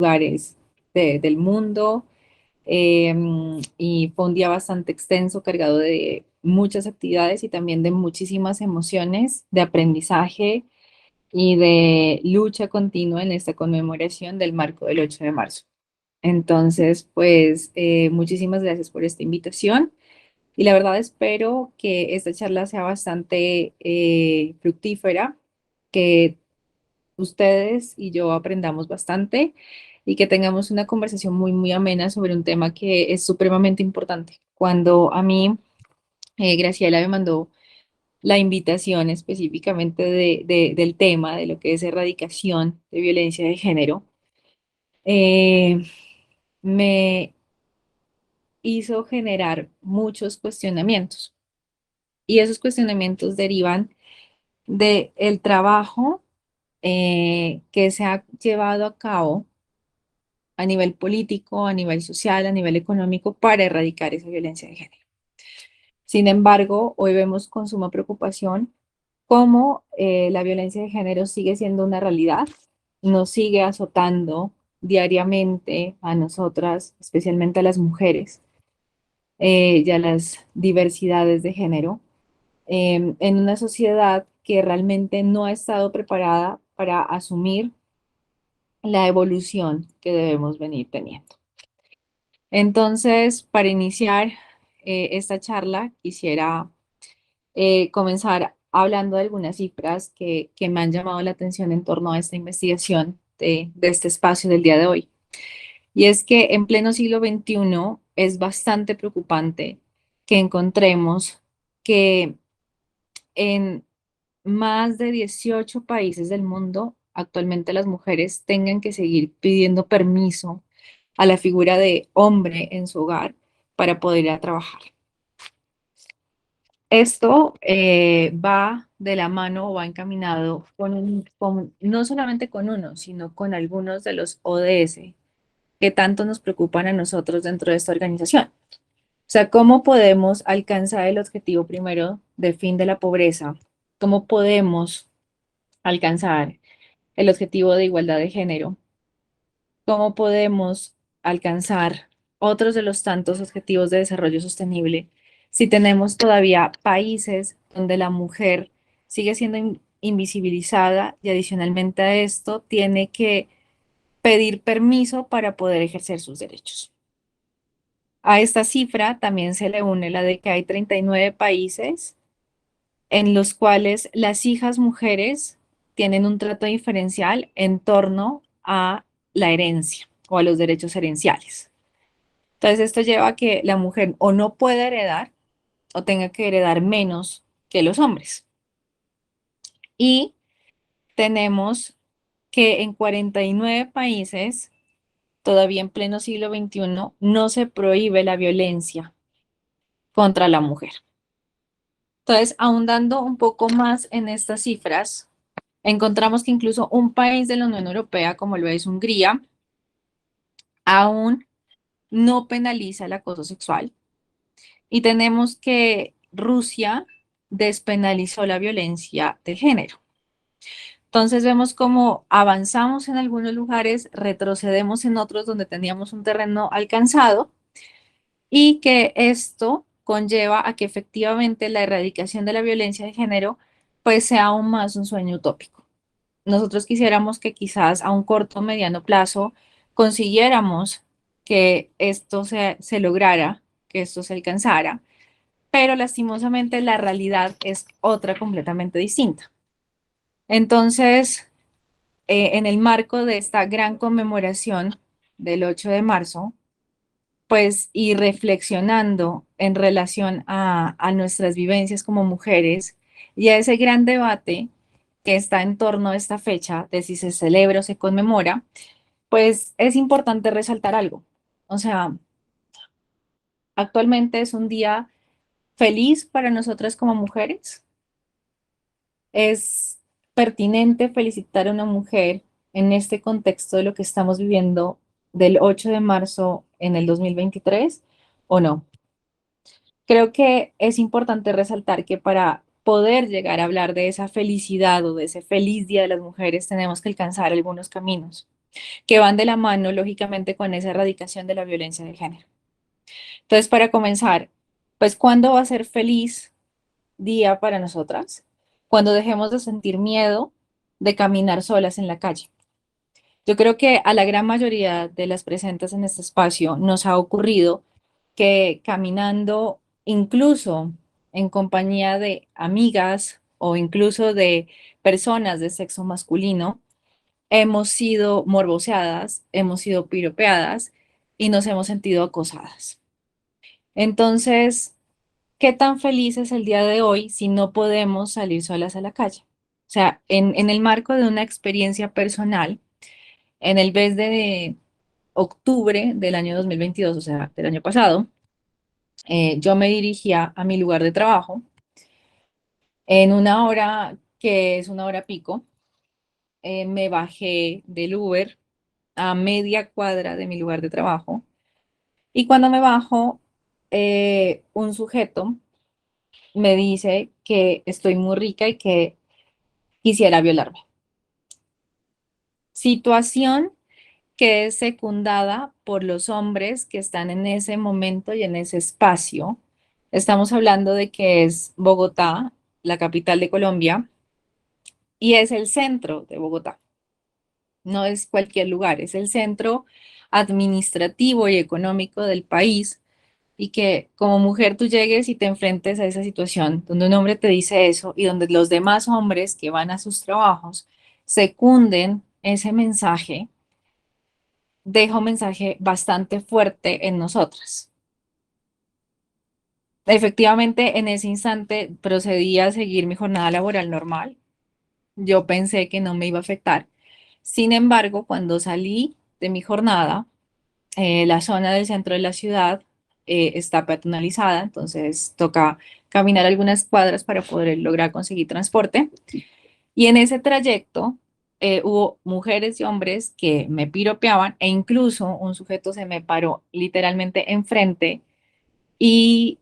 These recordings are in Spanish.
lugares del mundo. Y fue un día bastante extenso, cargado de muchas actividades y también de muchísimas emociones, de aprendizaje y de lucha continua en esta conmemoración del marco del 8 de marzo. Entonces, pues muchísimas gracias por esta invitación y la verdad espero que esta charla sea bastante fructífera, que ustedes y yo aprendamos bastante y que tengamos una conversación muy, muy amena sobre un tema que es supremamente importante. Cuando a mí, Graciela me mandó la invitación específicamente del tema, de lo que es erradicación de violencia de género, eh, me hizo generar muchos cuestionamientos. Y esos cuestionamientos derivan del trabajo que se ha llevado a cabo a nivel político, a nivel social, a nivel económico, para erradicar esa violencia de género. Sin embargo, hoy vemos con suma preocupación cómo la violencia de género sigue siendo una realidad, nos sigue azotando diariamente a nosotras, especialmente a las mujeres y a las diversidades de género, en una sociedad que realmente no ha estado preparada para asumir la evolución que debemos venir teniendo. Entonces, para iniciar esta charla, quisiera comenzar hablando de algunas cifras que me han llamado la atención en torno a esta investigación de este espacio del día de hoy. Y es que en pleno siglo XXI es bastante preocupante que encontremos que en más de 18 países del mundo actualmente las mujeres tengan que seguir pidiendo permiso a la figura de hombre en su hogar para poder ir a trabajar. Esto va de la mano o va encaminado no solamente con uno, sino con algunos de los ODS que tanto nos preocupan a nosotros dentro de esta organización. O sea, ¿cómo podemos alcanzar el objetivo primero de fin de la pobreza? ¿Cómo podemos alcanzar el objetivo de igualdad de género? ¿Cómo podemos alcanzar otros de los tantos objetivos de desarrollo sostenible si tenemos todavía países donde la mujer sigue siendo invisibilizada y adicionalmente a esto tiene que pedir permiso para poder ejercer sus derechos? A esta cifra también se le une la de que hay 39 países en los cuales las hijas mujeres tienen un trato diferencial en torno a la herencia o a los derechos herenciales. Entonces, esto lleva a que la mujer o no pueda heredar o tenga que heredar menos que los hombres. Y tenemos que en 49 países, todavía en pleno siglo XXI, no se prohíbe la violencia contra la mujer. Entonces, ahondando un poco más en estas cifras, encontramos que incluso un país de la Unión Europea, como lo es Hungría, aún no penaliza el acoso sexual. Y tenemos que Rusia despenalizó la violencia de género. Entonces vemos cómo avanzamos en algunos lugares, retrocedemos en otros donde teníamos un terreno alcanzado y que esto conlleva a que efectivamente la erradicación de la violencia de género pues sea aún más un sueño utópico. Nosotros quisiéramos que quizás a un corto o mediano plazo consiguiéramos que esto se lograra, que esto se alcanzara, pero lastimosamente la realidad es otra completamente distinta. Entonces, en el marco de esta gran conmemoración del 8 de marzo, pues y reflexionando en relación a nuestras vivencias como mujeres y a ese gran debate que está en torno a esta fecha de si se celebra o se conmemora, pues es importante resaltar algo. O sea, actualmente es un día feliz para nosotras como mujeres. Es pertinente felicitar a una mujer en este contexto de lo que estamos viviendo del 8 de marzo en el 2023 o no. Creo que es importante resaltar que para poder llegar a hablar de esa felicidad o de ese feliz Día de las Mujeres tenemos que alcanzar algunos caminos. que van de la mano, lógicamente, con esa erradicación de la violencia de género. Entonces, para comenzar, pues, ¿cuándo va a ser feliz día para nosotras? Cuando dejemos de sentir miedo de caminar solas en la calle. Yo creo que a la gran mayoría de las presentes en este espacio nos ha ocurrido que caminando, incluso en compañía de amigas o incluso de personas de sexo masculino, hemos sido morboseadas, hemos sido piropeadas y nos hemos sentido acosadas. Entonces, ¿qué tan feliz es el día de hoy si no podemos salir solas a la calle? O sea, en el marco de una experiencia personal, en el mes de octubre del año 2022, o sea, del año pasado, yo me dirigía a mi lugar de trabajo en una hora que es una hora pico. Me bajé del Uber a media cuadra de mi lugar de trabajo y cuando me bajo, un sujeto me dice que estoy muy rica y que quisiera violarme. Situación que es secundada por los hombres que están en ese momento y en ese espacio. Estamos hablando de que es Bogotá, la capital de Colombia, y es el centro de Bogotá. No es cualquier lugar, es el centro administrativo y económico del país. Y que como mujer tú llegues y te enfrentes a esa situación donde un hombre te dice eso y donde los demás hombres que van a sus trabajos secunden ese mensaje, deja un mensaje bastante fuerte en nosotras. Efectivamente, en ese instante procedí a seguir mi jornada laboral normal. Yo pensé que no me iba a afectar. Sin embargo, cuando salí de mi jornada, la zona del centro de la ciudad está peatonalizada, entonces toca caminar algunas cuadras para poder lograr conseguir transporte. Y en ese trayecto hubo mujeres y hombres que me piropeaban e incluso un sujeto se me paró literalmente enfrente y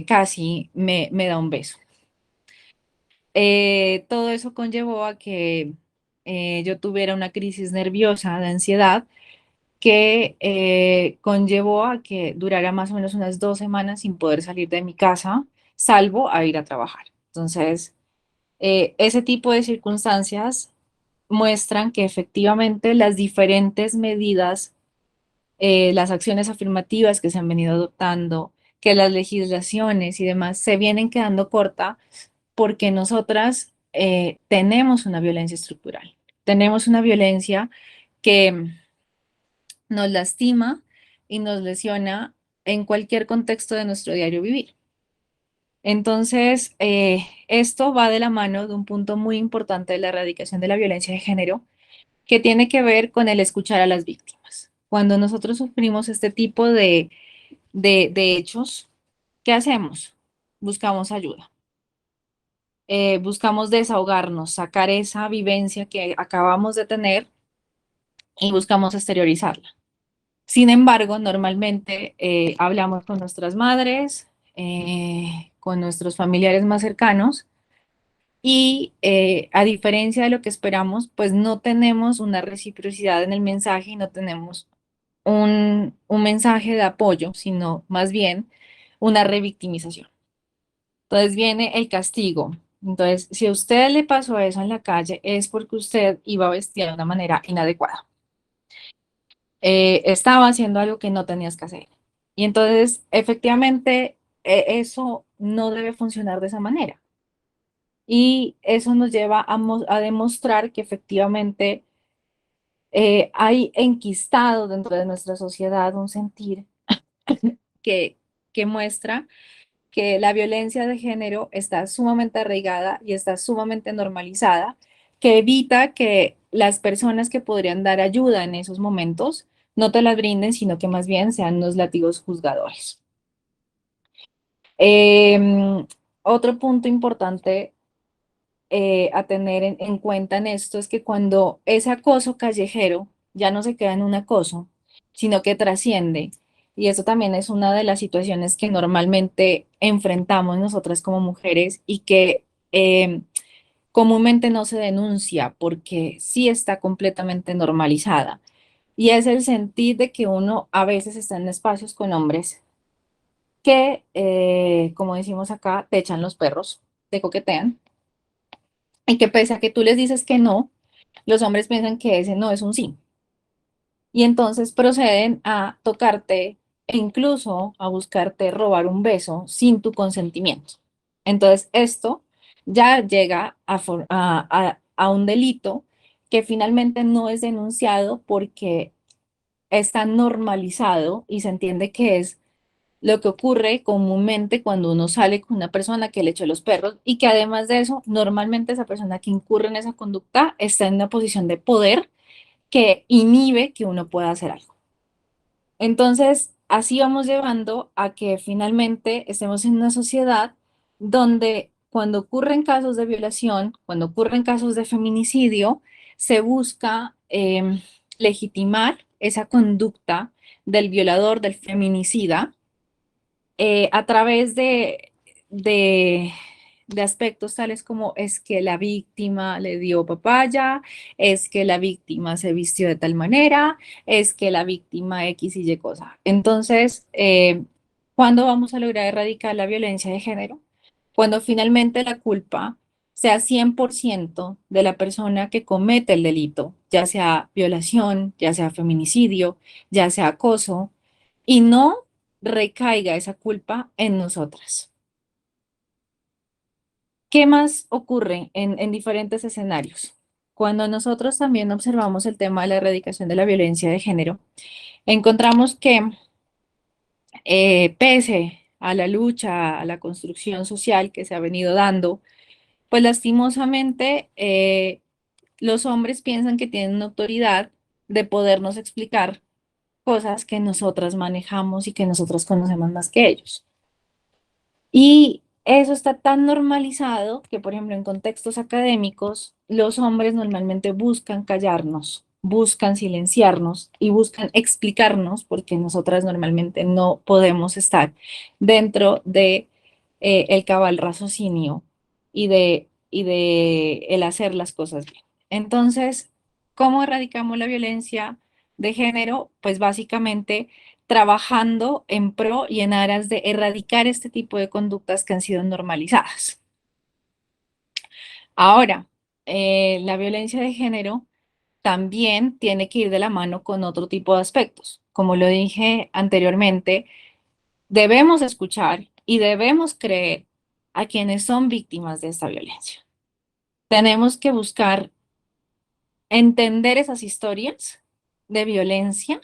casi me da un beso. Todo eso conllevó a que yo tuviera una crisis nerviosa de ansiedad que conllevó a que durara más o menos unas 2 semanas sin poder salir de mi casa, salvo a ir a trabajar. Entonces, ese tipo de circunstancias muestran que efectivamente las diferentes medidas, las acciones afirmativas que se han venido adoptando, que las legislaciones y demás se vienen quedando corta porque nosotras tenemos una violencia estructural, tenemos una violencia que nos lastima y nos lesiona en cualquier contexto de nuestro diario vivir. Entonces, esto va de la mano de un punto muy importante de la erradicación de la violencia de género, que tiene que ver con el escuchar a las víctimas. Cuando nosotros sufrimos este tipo de hechos, ¿qué hacemos? Buscamos ayuda. Buscamos desahogarnos, sacar esa vivencia que acabamos de tener y buscamos exteriorizarla. Sin embargo, normalmente hablamos con nuestras madres, con nuestros familiares más cercanos y a diferencia de lo que esperamos, pues no tenemos una reciprocidad en el mensaje y no tenemos un mensaje de apoyo, sino más bien una revictimización. Entonces viene el castigo. Entonces, si a usted le pasó eso en la calle, es porque usted iba vestida de una manera inadecuada. Estaba haciendo algo que no tenías que hacer. Y entonces, efectivamente, eso no debe funcionar de esa manera. Y eso nos lleva a demostrar que efectivamente hay enquistado dentro de nuestra sociedad un sentir que, que muestra que la violencia de género está sumamente arraigada y está sumamente normalizada, que evita que las personas que podrían dar ayuda en esos momentos no te las brinden, sino que más bien sean los látigos juzgadores. Em, Otro punto importante a tener en cuenta en esto es que cuando ese acoso callejero ya no se queda en un acoso, sino que trasciende. Y eso también es una de las situaciones que normalmente enfrentamos nosotras como mujeres y que comúnmente no se denuncia porque sí está completamente normalizada. Y es el sentir de que uno a veces está en espacios con hombres que, como decimos acá, te echan los perros, te coquetean, y que pese a que tú les dices que no, los hombres piensan que ese no es un sí. Y entonces proceden a tocarte e incluso a buscarte robar un beso sin tu consentimiento. Entonces esto ya llega a un delito que finalmente no es denunciado porque está normalizado y se entiende que es lo que ocurre comúnmente cuando uno sale con una persona que le echó los perros y que además de eso, normalmente esa persona que incurre en esa conducta está en una posición de poder que inhibe que uno pueda hacer algo. Entonces, así vamos llevando a que finalmente estemos en una sociedad donde cuando ocurren casos de violación, cuando ocurren casos de feminicidio, se busca legitimar esa conducta del violador, del feminicida, a través de, de aspectos tales como es que la víctima le dio papaya, es que la víctima se vistió de tal manera, es que la víctima X y Y cosa. Entonces, ¿cuándo vamos a lograr erradicar la violencia de género? Cuando finalmente la culpa sea 100% de la persona que comete el delito, ya sea violación, ya sea feminicidio, ya sea acoso, y no recaiga esa culpa en nosotras. ¿Qué más ocurre en diferentes escenarios? Cuando nosotros también observamos el tema de la erradicación de la violencia de género, encontramos que pese a la lucha, a la construcción social que se ha venido dando, pues lastimosamente los hombres piensan que tienen una autoridad de podernos explicar cosas que nosotras manejamos y que nosotros conocemos más que ellos. Y eso está tan normalizado que, por ejemplo, en contextos académicos, los hombres normalmente buscan callarnos, buscan silenciarnos y buscan explicarnos porque nosotras normalmente no podemos estar dentro de el cabal raciocinio y de el hacer las cosas bien. Entonces, ¿cómo erradicamos la violencia de género? Pues básicamente trabajando en pro y en aras de erradicar este tipo de conductas que han sido normalizadas. Ahora, la violencia de género también tiene que ir de la mano con otro tipo de aspectos. Como lo dije anteriormente, debemos escuchar y debemos creer a quienes son víctimas de esta violencia. Tenemos que buscar entender esas historias de violencia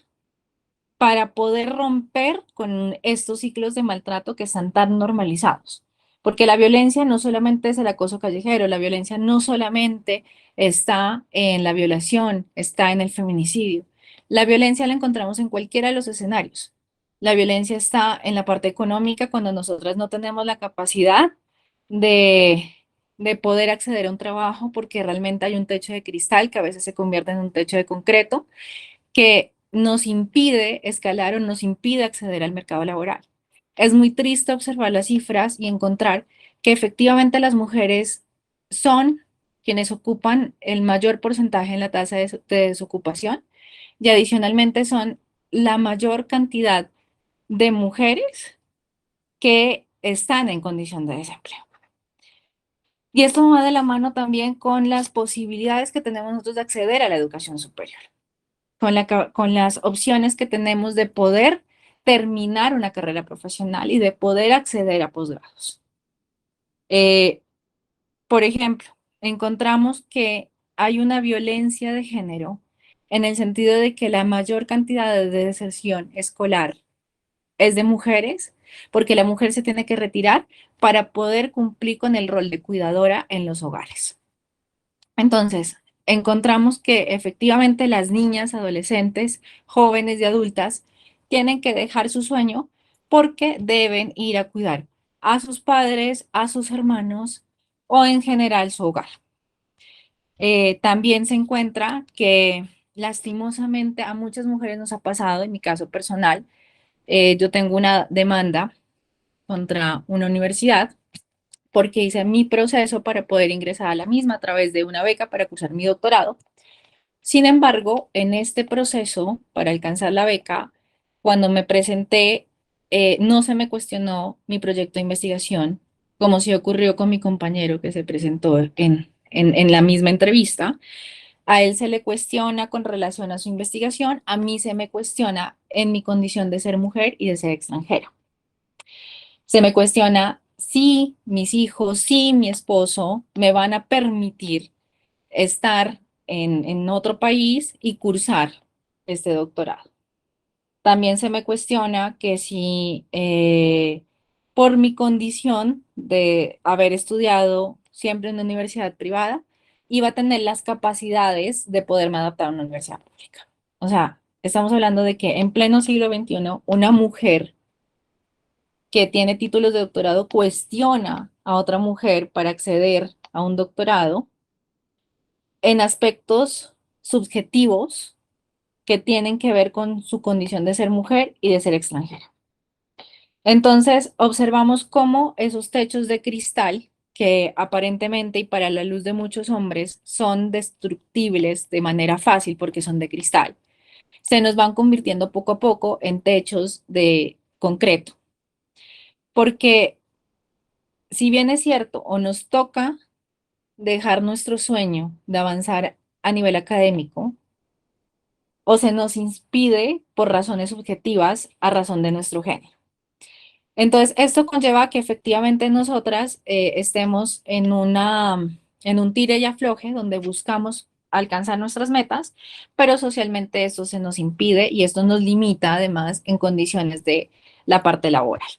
para poder romper con estos ciclos de maltrato que están tan normalizados. Porque la violencia no solamente es el acoso callejero, la violencia no solamente está en la violación, está en el feminicidio. La violencia la encontramos en cualquiera de los escenarios. La violencia está en la parte económica cuando nosotras no tenemos la capacidad de, de poder acceder a un trabajo porque realmente hay un techo de cristal que a veces se convierte en un techo de concreto que nos impide escalar o nos impide acceder al mercado laboral. Es muy triste observar las cifras y encontrar que efectivamente las mujeres son quienes ocupan el mayor porcentaje en la tasa de desocupación y adicionalmente son la mayor cantidad de mujeres que están en condición de desempleo. Y esto va de la mano también con las posibilidades que tenemos nosotros de acceder a la educación superior. Con las opciones que tenemos de poder terminar una carrera profesional y de poder acceder a posgrados. Eh, por ejemplo, encontramos que hay una violencia de género en el sentido de que la mayor cantidad de deserción escolar es de mujeres, porque la mujer se tiene que retirar para poder cumplir con el rol de cuidadora en los hogares. Entonces, encontramos que efectivamente las niñas, adolescentes, jóvenes y adultas tienen que dejar su sueño porque deben ir a cuidar a sus padres, a sus hermanos o en general su hogar. También se encuentra que lastimosamente a muchas mujeres nos ha pasado, en mi caso personal, yo tengo una demanda contra una universidad porque hice mi proceso para poder ingresar a la misma a través de una beca para cursar mi doctorado. Sin embargo, en este proceso para alcanzar la beca, cuando me presenté, no se me cuestionó mi proyecto de investigación, como sí ocurrió con mi compañero que se presentó en la misma entrevista. A él se le cuestiona con relación a su investigación, a mí se me cuestiona en mi condición de ser mujer y de ser extranjera. Se me cuestiona si mis hijos, si mi esposo me van a permitir estar en otro país y cursar este doctorado. También se me cuestiona que si por mi condición de haber estudiado siempre en una universidad privada, iba a tener las capacidades de poderme adaptar a una universidad pública. O sea, estamos hablando de que en pleno siglo XXI, una mujer que tiene títulos de doctorado cuestiona a otra mujer para acceder a un doctorado en aspectos subjetivos que tienen que ver con su condición de ser mujer y de ser extranjera. Entonces, observamos cómo esos techos de cristal, que aparentemente y para la luz de muchos hombres son destructibles de manera fácil porque son de cristal, se nos van convirtiendo poco a poco en techos de concreto. Porque si bien es cierto, o nos toca dejar nuestro sueño de avanzar a nivel académico, o se nos impide por razones subjetivas a razón de nuestro género. Entonces, esto conlleva que efectivamente nosotras estemos en un tire y afloje donde buscamos alcanzar nuestras metas, pero socialmente esto se nos impide y esto nos limita además en condiciones de la parte laboral,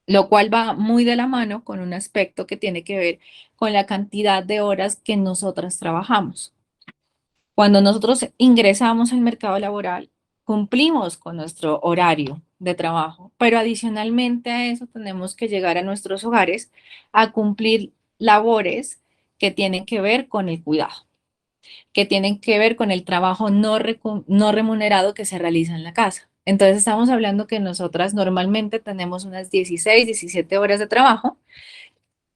lo cual va muy de la mano con un aspecto que tiene que ver con la cantidad de horas que nosotras trabajamos. Cuando nosotros ingresamos al mercado laboral, cumplimos con nuestro horario de trabajo, pero adicionalmente a eso tenemos que llegar a nuestros hogares a cumplir labores que tienen que ver con el cuidado, que tienen que ver con el trabajo no remunerado que se realiza en la casa. Entonces estamos hablando que nosotras normalmente tenemos unas 16, 17 horas de trabajo,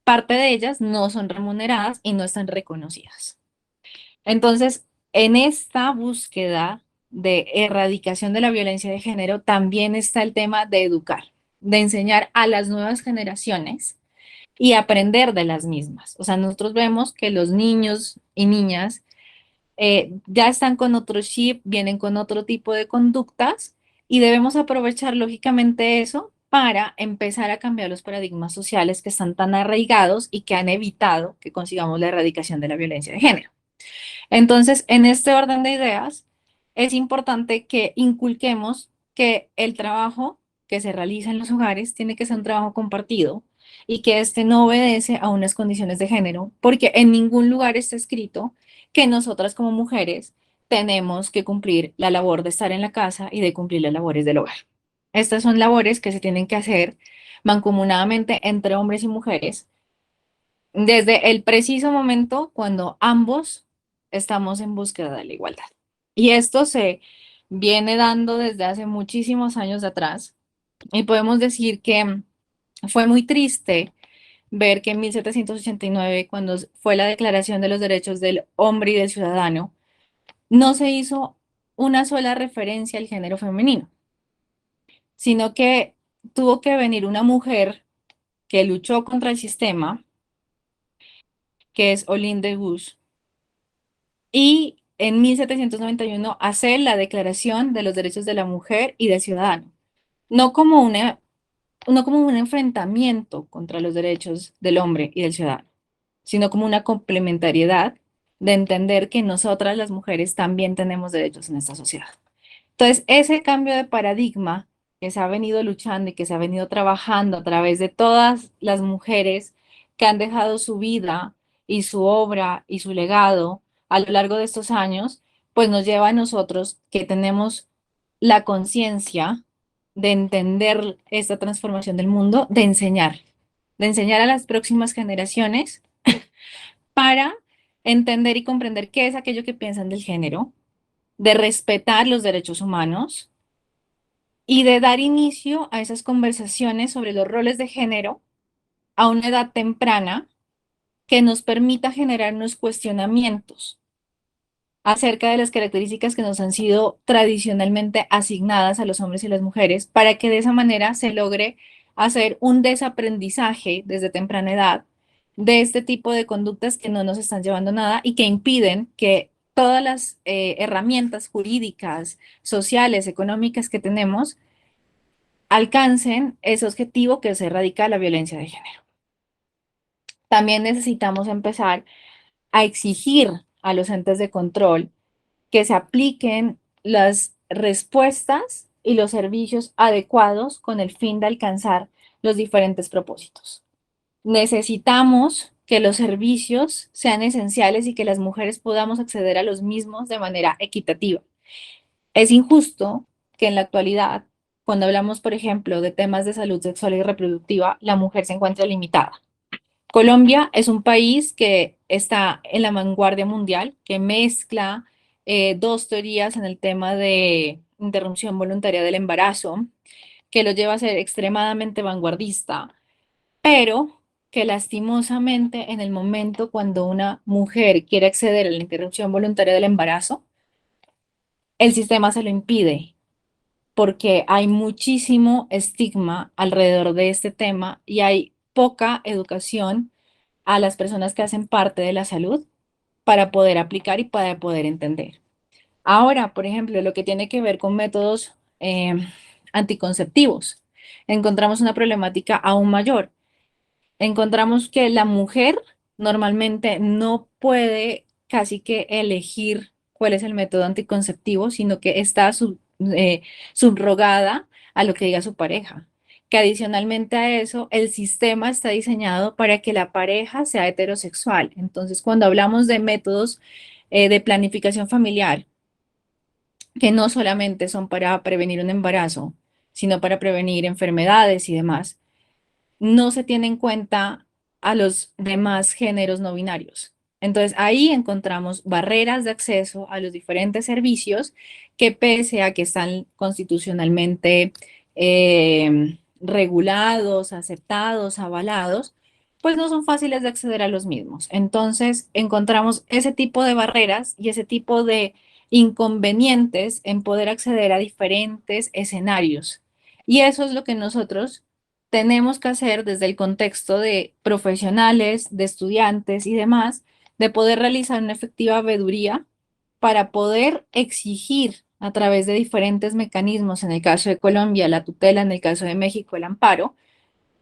parte de ellas no son remuneradas y no están reconocidas. Entonces, en esta búsqueda de erradicación de la violencia de género también está el tema de educar, de enseñar a las nuevas generaciones y aprender de las mismas. O sea, nosotros vemos que los niños y niñas ya están con otro chip, vienen con otro tipo de conductas y debemos aprovechar lógicamente eso para empezar a cambiar los paradigmas sociales que están tan arraigados y que han evitado que consigamos la erradicación de la violencia de género. Entonces, en este orden de ideas, es importante que inculquemos que el trabajo que se realiza en los hogares tiene que ser un trabajo compartido y que este no obedece a unas condiciones de género, porque en ningún lugar está escrito que nosotras como mujeres tenemos que cumplir la labor de estar en la casa y de cumplir las labores del hogar. Estas son labores que se tienen que hacer mancomunadamente entre hombres y mujeres desde el preciso momento cuando ambos estamos en búsqueda de la igualdad. Y esto se viene dando desde hace muchísimos años atrás y podemos decir que fue muy triste ver que en 1789, cuando fue la Declaración de los Derechos del Hombre y del Ciudadano, no se hizo una sola referencia al género femenino, sino que tuvo que venir una mujer que luchó contra el sistema, que es Olympe de Gouges, y en 1791 hace la Declaración de los Derechos de la Mujer y del Ciudadano, no como no como un enfrentamiento contra los derechos del hombre y del ciudadano, sino como una complementariedad de entender que nosotras las mujeres también tenemos derechos en esta sociedad. Entonces, ese cambio de paradigma que se ha venido luchando y que se ha venido trabajando a través de todas las mujeres que han dejado su vida y su obra y su legado a lo largo de estos años, pues nos lleva a nosotros que tenemos la conciencia de entender esta transformación del mundo, de enseñar a las próximas generaciones para entender y comprender qué es aquello que piensan del género, de respetar los derechos humanos y de dar inicio a esas conversaciones sobre los roles de género a una edad temprana que nos permita generar unos cuestionamientos acerca de las características que nos han sido tradicionalmente asignadas a los hombres y las mujeres, para que de esa manera se logre hacer un desaprendizaje desde temprana edad de este tipo de conductas que no nos están llevando a nada y que impiden que todas las herramientas jurídicas, sociales, económicas que tenemos alcancen ese objetivo que es erradicar la violencia de género. También necesitamos empezar a exigir a los entes de control que se apliquen las respuestas y los servicios adecuados con el fin de alcanzar los diferentes propósitos. Necesitamos que los servicios sean esenciales y que las mujeres podamos acceder a los mismos de manera equitativa. Es injusto que en la actualidad, cuando hablamos, por ejemplo, de temas de salud sexual y reproductiva, la mujer se encuentre limitada. Colombia es un país que está en la vanguardia mundial, que mezcla dos teorías en el tema de interrupción voluntaria del embarazo, que lo lleva a ser extremadamente vanguardista, pero que lastimosamente en el momento cuando una mujer quiere acceder a la interrupción voluntaria del embarazo, el sistema se lo impide porque hay muchísimo estigma alrededor de este tema y hay poca educación a las personas que hacen parte de la salud para poder aplicar y para poder entender. Ahora, por ejemplo, lo que tiene que ver con métodos anticonceptivos, encontramos una problemática aún mayor. Encontramos que la mujer normalmente no puede casi que elegir cuál es el método anticonceptivo, sino que está subrogada a lo que diga su pareja. Que adicionalmente a eso, el sistema está diseñado para que la pareja sea heterosexual. Entonces, cuando hablamos de métodos de planificación familiar, que no solamente son para prevenir un embarazo, sino para prevenir enfermedades y demás, no se tiene en cuenta a los demás géneros no binarios. Entonces ahí encontramos barreras de acceso a los diferentes servicios que pese a que están constitucionalmente regulados, aceptados, avalados, pues no son fáciles de acceder a los mismos. Entonces encontramos ese tipo de barreras y ese tipo de inconvenientes en poder acceder a diferentes escenarios. Y eso es lo que nosotros tenemos que hacer desde el contexto de profesionales, de estudiantes y demás, de poder realizar una efectiva veeduría para poder exigir a través de diferentes mecanismos, en el caso de Colombia, la tutela, en el caso de México, el amparo,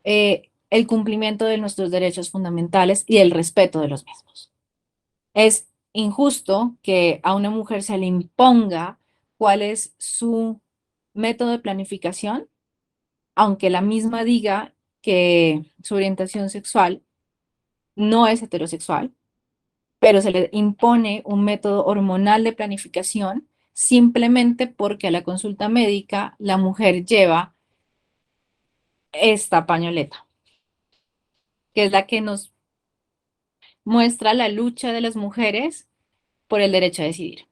el cumplimiento de nuestros derechos fundamentales y el respeto de los mismos. Es injusto que a una mujer se le imponga cuál es su método de planificación aunque la misma diga que su orientación sexual no es heterosexual, pero se le impone un método hormonal de planificación simplemente porque a la consulta médica la mujer lleva esta pañoleta, que es la que nos muestra la lucha de las mujeres por el derecho a decidir.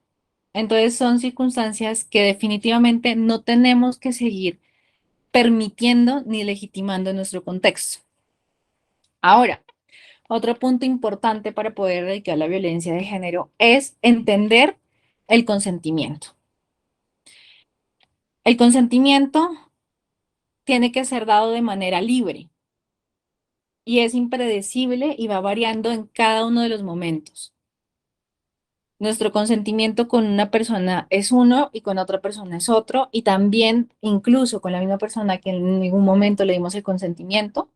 Entonces son circunstancias que definitivamente no tenemos que seguir permitiendo ni legitimando en nuestro contexto. Ahora, otro punto importante para poder erradicar la violencia de género es entender el consentimiento. El consentimiento tiene que ser dado de manera libre y es impredecible y va variando en cada uno de los momentos. Nuestro consentimiento con una persona es uno y con otra persona es otro, y también incluso con la misma persona que en ningún momento le dimos el consentimiento,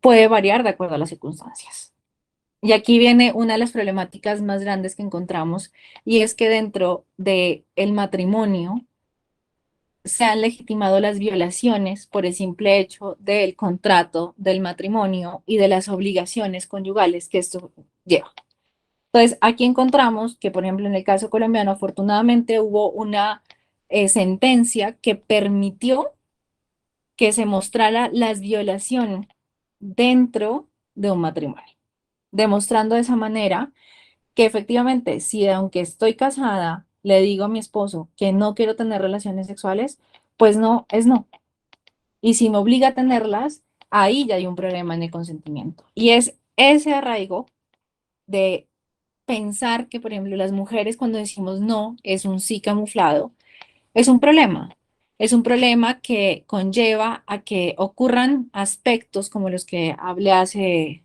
puede variar de acuerdo a las circunstancias. Y aquí viene una de las problemáticas más grandes que encontramos, y es que dentro del matrimonio se han legitimado las violaciones por el simple hecho del contrato del matrimonio y de las obligaciones conyugales que esto lleva. Entonces, aquí encontramos que, por ejemplo, en el caso colombiano, afortunadamente hubo una sentencia que permitió que se mostrara las violaciones dentro de un matrimonio, demostrando de esa manera que efectivamente, si aunque estoy casada, le digo a mi esposo que no quiero tener relaciones sexuales, pues no, es no. Y si me obliga a tenerlas, ahí ya hay un problema en el consentimiento. Y es ese arraigo de pensar que, por ejemplo, las mujeres cuando decimos no es un sí camuflado, es un problema. Es un problema que conlleva a que ocurran aspectos como los que hablé hace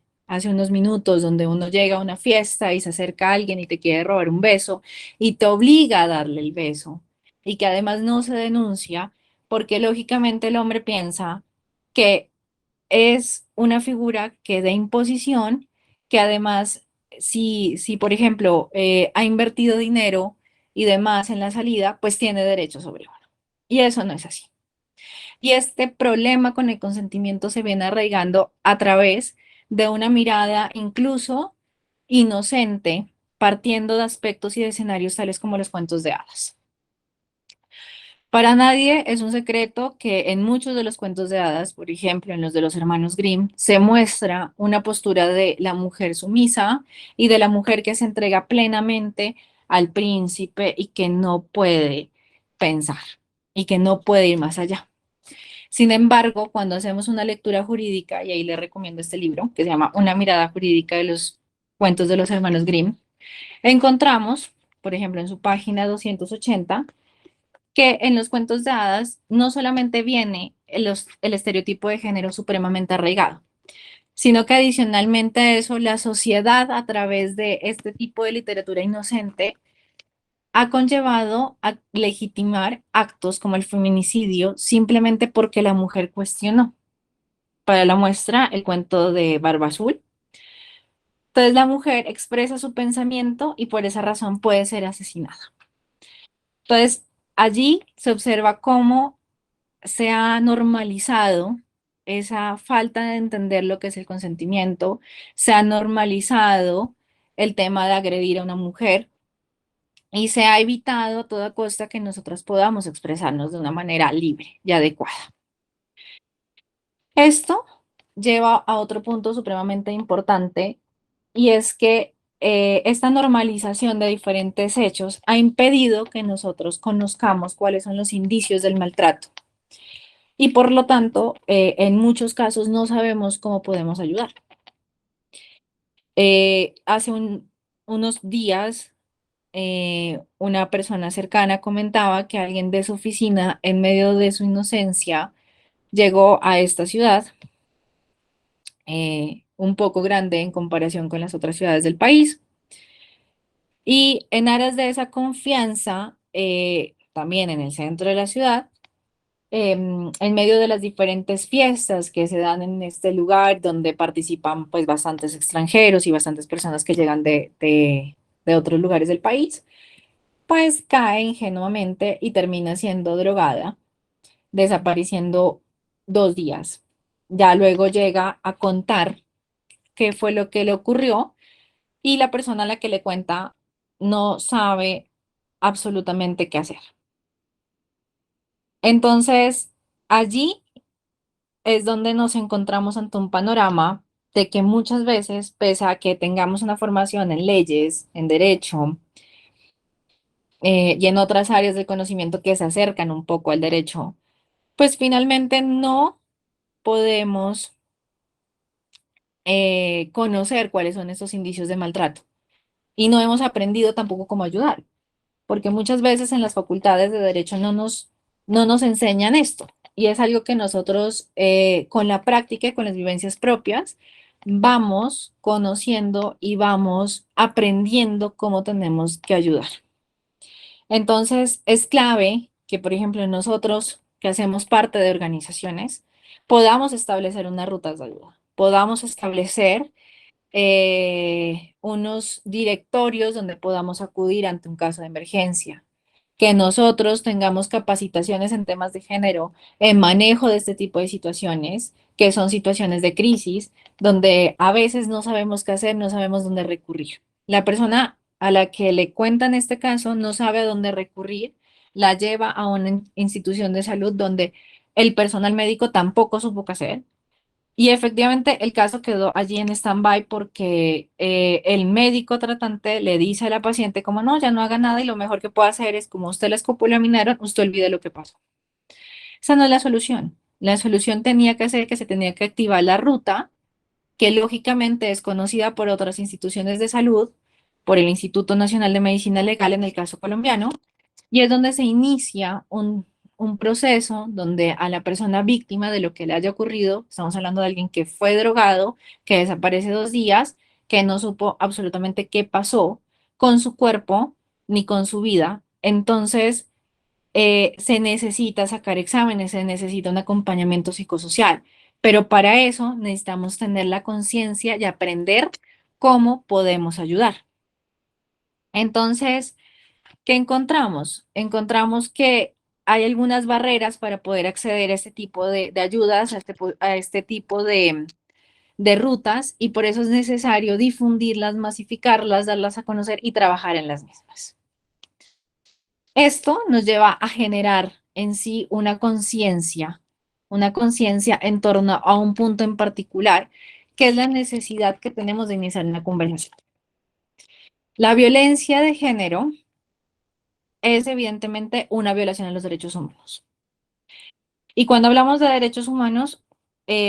unos minutos, donde uno llega a una fiesta y se acerca a alguien y te quiere robar un beso y te obliga a darle el beso y que además no se denuncia porque lógicamente el hombre piensa que es una figura que de imposición, que además, si por ejemplo, ha invertido dinero y demás en la salida, pues tiene derecho sobre uno. Y eso no es así. Y este problema con el consentimiento se viene arraigando a través de una mirada incluso inocente, partiendo de aspectos y de escenarios tales como los cuentos de hadas. Para nadie es un secreto que en muchos de los cuentos de hadas, por ejemplo, en los de los hermanos Grimm, se muestra una postura de la mujer sumisa y de la mujer que se entrega plenamente al príncipe y que no puede pensar y que no puede ir más allá. Sin embargo, cuando hacemos una lectura jurídica, y ahí le recomiendo este libro, que se llama Una mirada jurídica de los cuentos de los hermanos Grimm, encontramos, por ejemplo, en su página 280, que en los cuentos de hadas no solamente viene el estereotipo de género supremamente arraigado, sino que adicionalmente a eso la sociedad a través de este tipo de literatura inocente ha conllevado a legitimar actos como el feminicidio simplemente porque la mujer cuestionó. Para la muestra, el cuento de Barba Azul. Entonces la mujer expresa su pensamiento y por esa razón puede ser asesinada. Entonces allí se observa cómo se ha normalizado esa falta de entender lo que es el consentimiento, se ha normalizado el tema de agredir a una mujer y se ha evitado a toda costa que nosotras podamos expresarnos de una manera libre y adecuada. Esto lleva a otro punto supremamente importante y es que esta normalización de diferentes hechos ha impedido que nosotros conozcamos cuáles son los indicios del maltrato y por lo tanto, en muchos casos no sabemos cómo podemos ayudar. Unos días, una persona cercana comentaba que alguien de su oficina, en medio de su inocencia, llegó a esta ciudad, un poco grande en comparación con las otras ciudades del país, y en aras de esa confianza, también en el centro de la ciudad, en medio de las diferentes fiestas que se dan en este lugar donde participan pues bastantes extranjeros y bastantes personas que llegan de otros lugares del país, pues cae ingenuamente y termina siendo drogada, desapareciendo 2 días. Ya luego llega a contar qué fue lo que le ocurrió y la persona a la que le cuenta no sabe absolutamente qué hacer. Entonces, allí es donde nos encontramos ante un panorama de que muchas veces, pese a que tengamos una formación en leyes, en derecho y en otras áreas del conocimiento que se acercan un poco al derecho, pues finalmente no podemos conocer cuáles son esos indicios de maltrato y no hemos aprendido tampoco cómo ayudar, porque muchas veces en las facultades de derecho no nos enseñan esto. Y es algo que nosotros con la práctica y con las vivencias propias vamos conociendo y vamos aprendiendo cómo tenemos que ayudar. Entonces, es clave que, por ejemplo, nosotros que hacemos parte de organizaciones, podamos establecer unas rutas de ayuda, podamos establecer unos directorios donde podamos acudir ante un caso de emergencia, que nosotros tengamos capacitaciones en temas de género, en manejo de este tipo de situaciones, que son situaciones de crisis, donde a veces no sabemos qué hacer, no sabemos dónde recurrir. La persona a la que le cuentan este caso no sabe a dónde recurrir, la lleva a una institución de salud donde el personal médico tampoco supo qué hacer. Y efectivamente el caso quedó allí en stand-by porque el médico tratante le dice a la paciente como no, ya no haga nada y lo mejor que puede hacer es como usted la escopolaminaron, usted olvide lo que pasó. Esa no es la solución. La solución tenía que ser que se tenía que activar la ruta, que lógicamente es conocida por otras instituciones de salud, por el Instituto Nacional de Medicina Legal en el caso colombiano, y es donde se inicia un proceso donde a la persona víctima de lo que le haya ocurrido, estamos hablando de alguien que fue drogado, que desaparece 2 días, que no supo absolutamente qué pasó con su cuerpo ni con su vida. Entonces, se necesita sacar exámenes, se necesita un acompañamiento psicosocial, pero para eso necesitamos tener la conciencia y aprender cómo podemos ayudar. Entonces, ¿qué encontramos? Encontramos que hay algunas barreras para poder acceder a este tipo de ayudas, a este tipo de rutas, y por eso es necesario difundirlas, masificarlas, darlas a conocer y trabajar en las mismas. Esto nos lleva a generar en sí una conciencia en torno a un punto en particular, que es la necesidad que tenemos de iniciar una conversación. La violencia de género es evidentemente una violación a los derechos humanos. Y cuando hablamos de derechos humanos,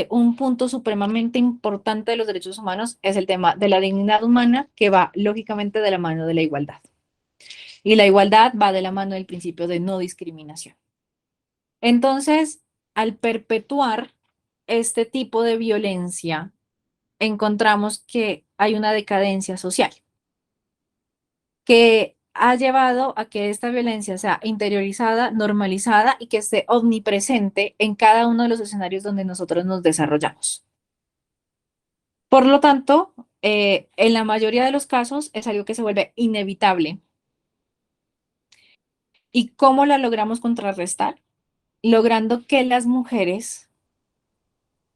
un punto supremamente importante de los derechos humanos es el tema de la dignidad humana, que va lógicamente de la mano de la igualdad. Y la igualdad va de la mano del principio de no discriminación. Entonces, al perpetuar este tipo de violencia, encontramos que hay una decadencia social que ha llevado a que esta violencia sea interiorizada, normalizada y que esté omnipresente en cada uno de los escenarios donde nosotros nos desarrollamos. Por lo tanto, en la mayoría de los casos es algo que se vuelve inevitable. ¿Y cómo la logramos contrarrestar? Logrando que las mujeres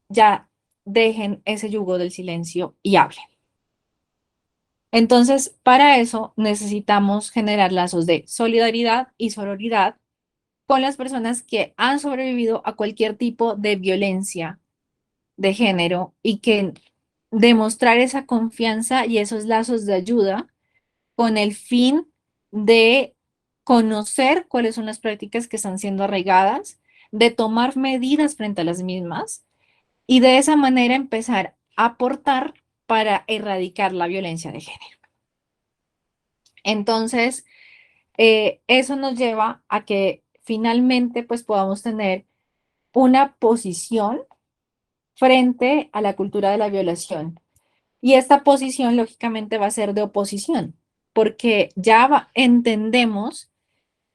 ya dejen ese yugo del silencio y hablen. Entonces, para eso necesitamos generar lazos de solidaridad y sororidad con las personas que han sobrevivido a cualquier tipo de violencia de género y que demostrar esa confianza y esos lazos de ayuda con el fin de conocer cuáles son las prácticas que están siendo arraigadas, de tomar medidas frente a las mismas y de esa manera empezar a aportar para erradicar la violencia de género. Entonces, eso nos lleva a que finalmente pues podamos tener una posición frente a la cultura de la violación. Y esta posición lógicamente va a ser de oposición, porque entendemos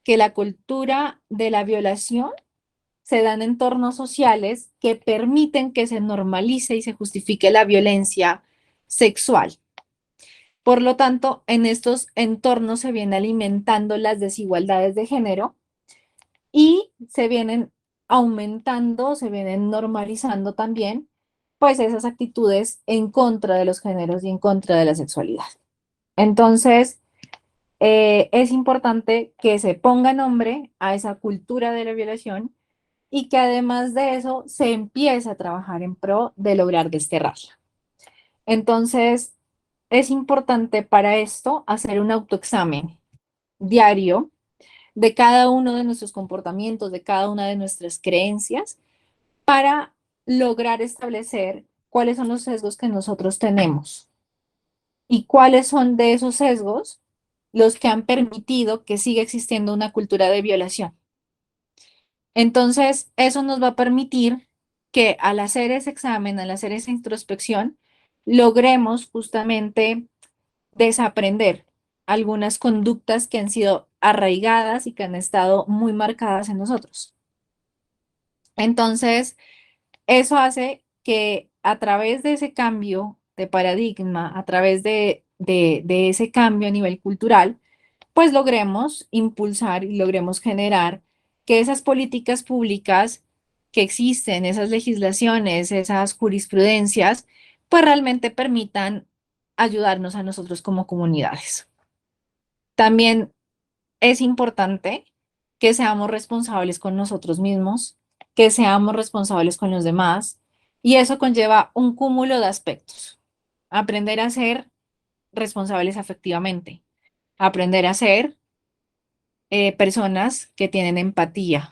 que la cultura de la violación se da en entornos sociales que permiten que se normalice y se justifique la violencia sexual. Por lo tanto, en estos entornos se vienen alimentando las desigualdades de género y se vienen aumentando, se vienen normalizando también, pues esas actitudes en contra de los géneros y en contra de la sexualidad. Entonces, es importante que se ponga nombre a esa cultura de la violación y que además de eso se empiece a trabajar en pro de lograr desterrarla. Entonces, es importante para esto hacer un autoexamen diario de cada uno de nuestros comportamientos, de cada una de nuestras creencias, para lograr establecer cuáles son los sesgos que nosotros tenemos y cuáles son de esos sesgos los que han permitido que siga existiendo una cultura de violación. Entonces, eso nos va a permitir que al hacer ese examen, al hacer esa introspección, logremos justamente desaprender algunas conductas que han sido arraigadas y que han estado muy marcadas en nosotros. Entonces, eso hace que a través de ese cambio de paradigma, a través de ese cambio a nivel cultural, pues logremos impulsar y logremos generar que esas políticas públicas que existen, esas legislaciones, esas jurisprudencias, pues realmente permitan ayudarnos a nosotros como comunidades. También es importante que seamos responsables con nosotros mismos, que seamos responsables con los demás, y eso conlleva un cúmulo de aspectos. Aprender a ser responsables afectivamente, aprender a ser personas que tienen empatía,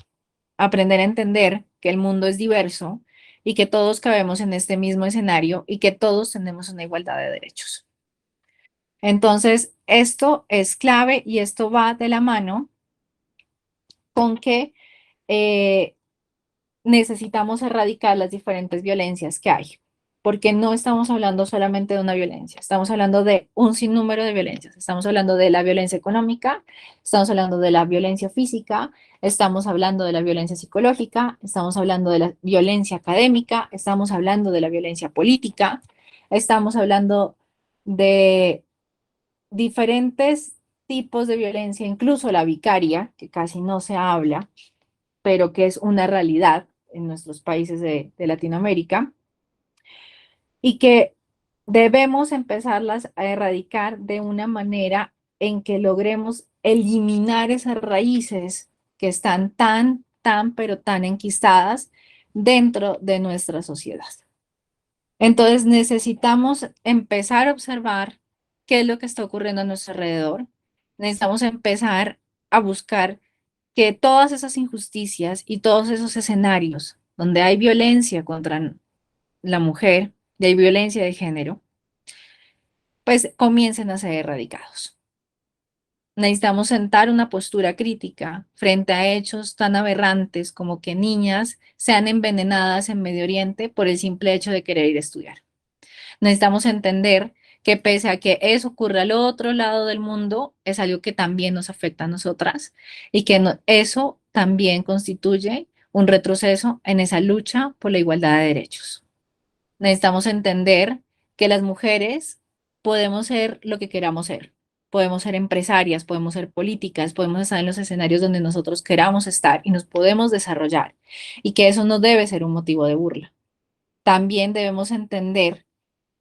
aprender a entender que el mundo es diverso y que todos cabemos en este mismo escenario y que todos tenemos una igualdad de derechos. Entonces, esto es clave y esto va de la mano con que eh, necesitamos erradicar las diferentes violencias que hay, porque no estamos hablando solamente de una violencia, estamos hablando de un sinnúmero de violencias, estamos hablando de la violencia económica, estamos hablando de la violencia física, estamos hablando de la violencia psicológica, estamos hablando de la violencia académica, estamos hablando de la violencia política, estamos hablando de diferentes tipos de violencia, incluso la vicaria, que casi no se habla, pero que es una realidad en nuestros países de Latinoamérica y que debemos empezarlas a erradicar de una manera en que logremos eliminar esas raíces que están pero tan enquistadas dentro de nuestra sociedad. Entonces necesitamos empezar a observar qué es lo que está ocurriendo a nuestro alrededor. Necesitamos empezar a buscar que todas esas injusticias y todos esos escenarios donde hay violencia contra la mujer y hay violencia de género, pues comiencen a ser erradicados. Necesitamos sentar una postura crítica frente a hechos tan aberrantes como que niñas sean envenenadas en Medio Oriente por el simple hecho de querer ir a estudiar. Necesitamos entender que pese a que eso ocurre al otro lado del mundo, es algo que también nos afecta a nosotras y que eso también constituye un retroceso en esa lucha por la igualdad de derechos. Necesitamos entender que las mujeres podemos ser lo que queramos ser. Podemos ser empresarias, podemos ser políticas, podemos estar en los escenarios donde nosotros queramos estar y nos podemos desarrollar y que eso no debe ser un motivo de burla. También debemos entender